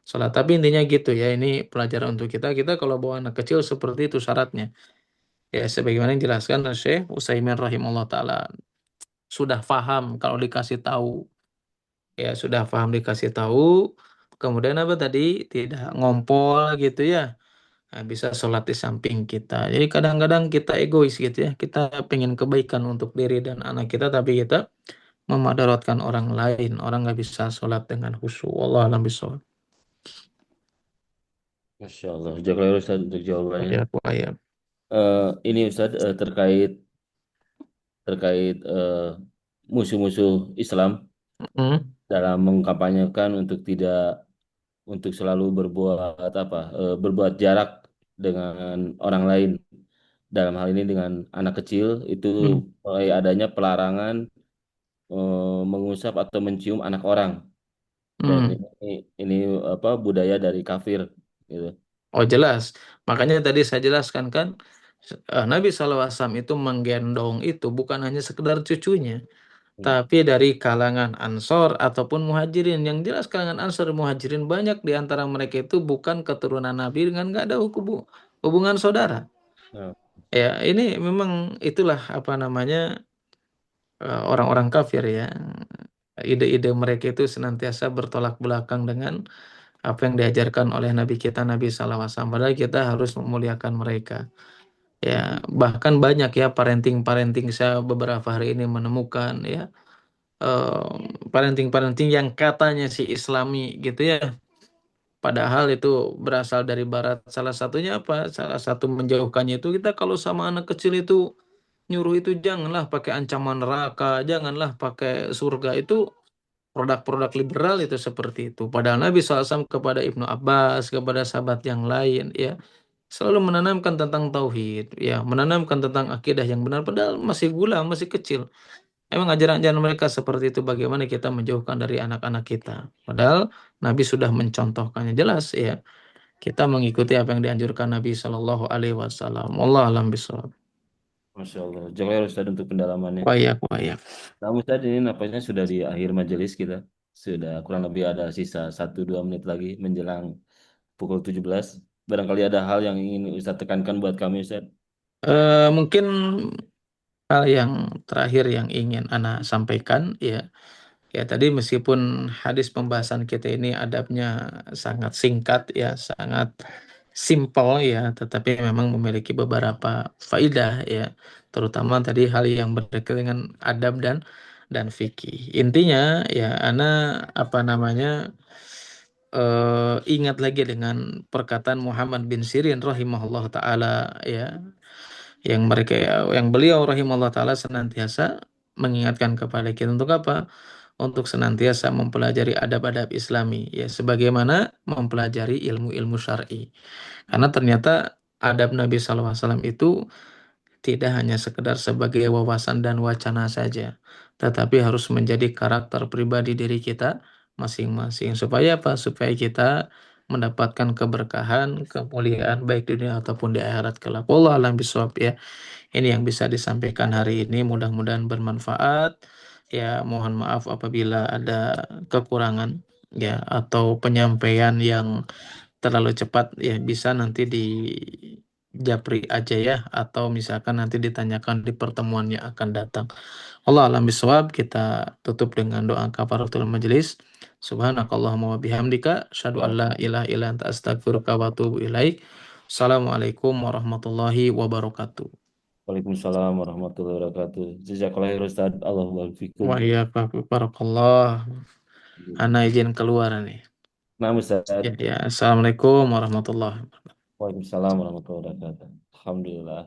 sholat. Tapi intinya gitu ya, ini pelajaran untuk kita. Kita kalau bawa anak kecil seperti itu syaratnya. Ya sebagaimana yang dijelaskan oleh Syekh Utsaimin rahimahullah taala. Sudah paham kalau dikasih tahu. Ya sudah paham dikasih tahu. Kemudian apa tadi? Tidak ngompol gitu ya. Nah, bisa sholat di samping kita. Jadi kadang-kadang kita egois gitu ya. Kita pengen kebaikan untuk diri dan anak kita, tapi kita memadaratkan orang lain. Orang nggak bisa sholat dengan khusyuk. Allah alam bisawab. Masya Allah. Jazakallah Ustaz untuk jawabannya. Ya, aku ayat. Ini Ustaz terkait terkait musuh-musuh Islam Hmm. dalam mengkampanyekan untuk selalu berbuat apa berbuat jarak dengan orang lain, dalam hal ini dengan anak kecil itu Hmm. mulai adanya pelarangan mengusap atau mencium anak orang, dan Hmm. ini apa budaya dari kafir gitu. Oh jelas. Makanya tadi saya jelaskan kan Nabi SAW itu menggendong itu bukan hanya sekedar cucunya, Hmm. tapi dari kalangan Ansor ataupun Muhajirin. Yang jelas kalangan Ansor dan Muhajirin banyak di antara mereka itu bukan keturunan Nabi dengan nggak ada hubungan saudara. Nah, Ya ini memang itulah apa namanya orang-orang kafir ya. Ide-ide mereka itu senantiasa bertolak belakang dengan apa yang diajarkan oleh Nabi kita Nabi SAW. Padahal kita harus memuliakan mereka. Ya, bahkan banyak ya parenting-parenting saya beberapa hari ini menemukan ya eh, parenting-parenting yang katanya si Islami gitu ya. Padahal itu berasal dari Barat. Salah satunya apa? Salah satu menjauhkannya itu kita kalau sama anak kecil itu nyuruh itu janganlah pakai ancaman neraka, janganlah pakai surga itu produk-produk liberal itu seperti itu. Padahal Nabi SAW kepada Ibnu Abbas, kepada sahabat yang lain, ya selalu menanamkan tentang tauhid, ya menanamkan tentang akidah yang benar. Padahal masih gula, masih kecil. Emang ajaran-ajaran mereka seperti itu, bagaimana kita menjauhkan dari anak-anak kita. Padahal Nabi sudah mencontohkannya jelas, ya. Kita mengikuti apa yang dianjurkan Nabi Shallallahu Alaihi Wasallam. Allah alam bisawab. Masya Allah. Jazakallah Ustaz untuk pendalamannya. Wayak, wayak. Nah, Ustaz ini nampaknya sudah di akhir majelis kita. Sudah kurang lebih ada sisa 1-2 menit lagi menjelang pukul 17. Barangkali ada hal yang ingin Ustaz tekankan buat kami, Ustaz. Mungkin hal yang terakhir yang ingin Ana sampaikan, ya. Ya, tadi meskipun hadis pembahasan kita ini adabnya sangat singkat, ya, sangat simple, ya, tetapi memang memiliki beberapa faidah, ya, terutama tadi hal yang berkaitan dengan adab dan fikih. Intinya, ya, Ana apa namanya ingat lagi dengan perkataan Muhammad bin Sirin rahimahullah taala, ya, yang beliau rahimahullah taala senantiasa mengingatkan kepada kita untuk apa? Untuk senantiasa mempelajari adab-adab Islami, ya sebagaimana mempelajari ilmu-ilmu syar'i. Karena ternyata adab Nabi SAW itu tidak hanya sekedar sebagai wawasan dan wacana saja, tetapi harus menjadi karakter pribadi diri kita masing-masing. Supaya apa? Supaya kita mendapatkan keberkahan, kemuliaan baik di dunia ataupun di akhirat kelak. Wallahu a'lam bishawab, ya. Ini yang bisa disampaikan hari ini, mudah-mudahan bermanfaat. Ya, mohon maaf apabila ada kekurangan, ya, atau penyampaian yang terlalu cepat, ya bisa nanti di japri aja, ya, atau misalkan nanti ditanyakan di pertemuan yang akan datang. Allah alam bisawab, kita tutup dengan doa kafaratul majelis. Subhanakallahumma wa bihamdika asyhadu an la ilaha illa anta astaghfiruka wa atubu ilaik. Assalamualaikum warahmatullahi wabarakatuh. Waalaikumsalam warahmatullahi wabarakatuh. Jazakallah khair, Ustaz. Allah fikum. Wah, iya, Pak. Barakallah. Ana izin keluar nih. Nah, Ustaz. Ya, ya. Assalamualaikum warahmatullahi wabarakatuh. Waalaikumsalam warahmatullahi wabarakatuh. Alhamdulillah.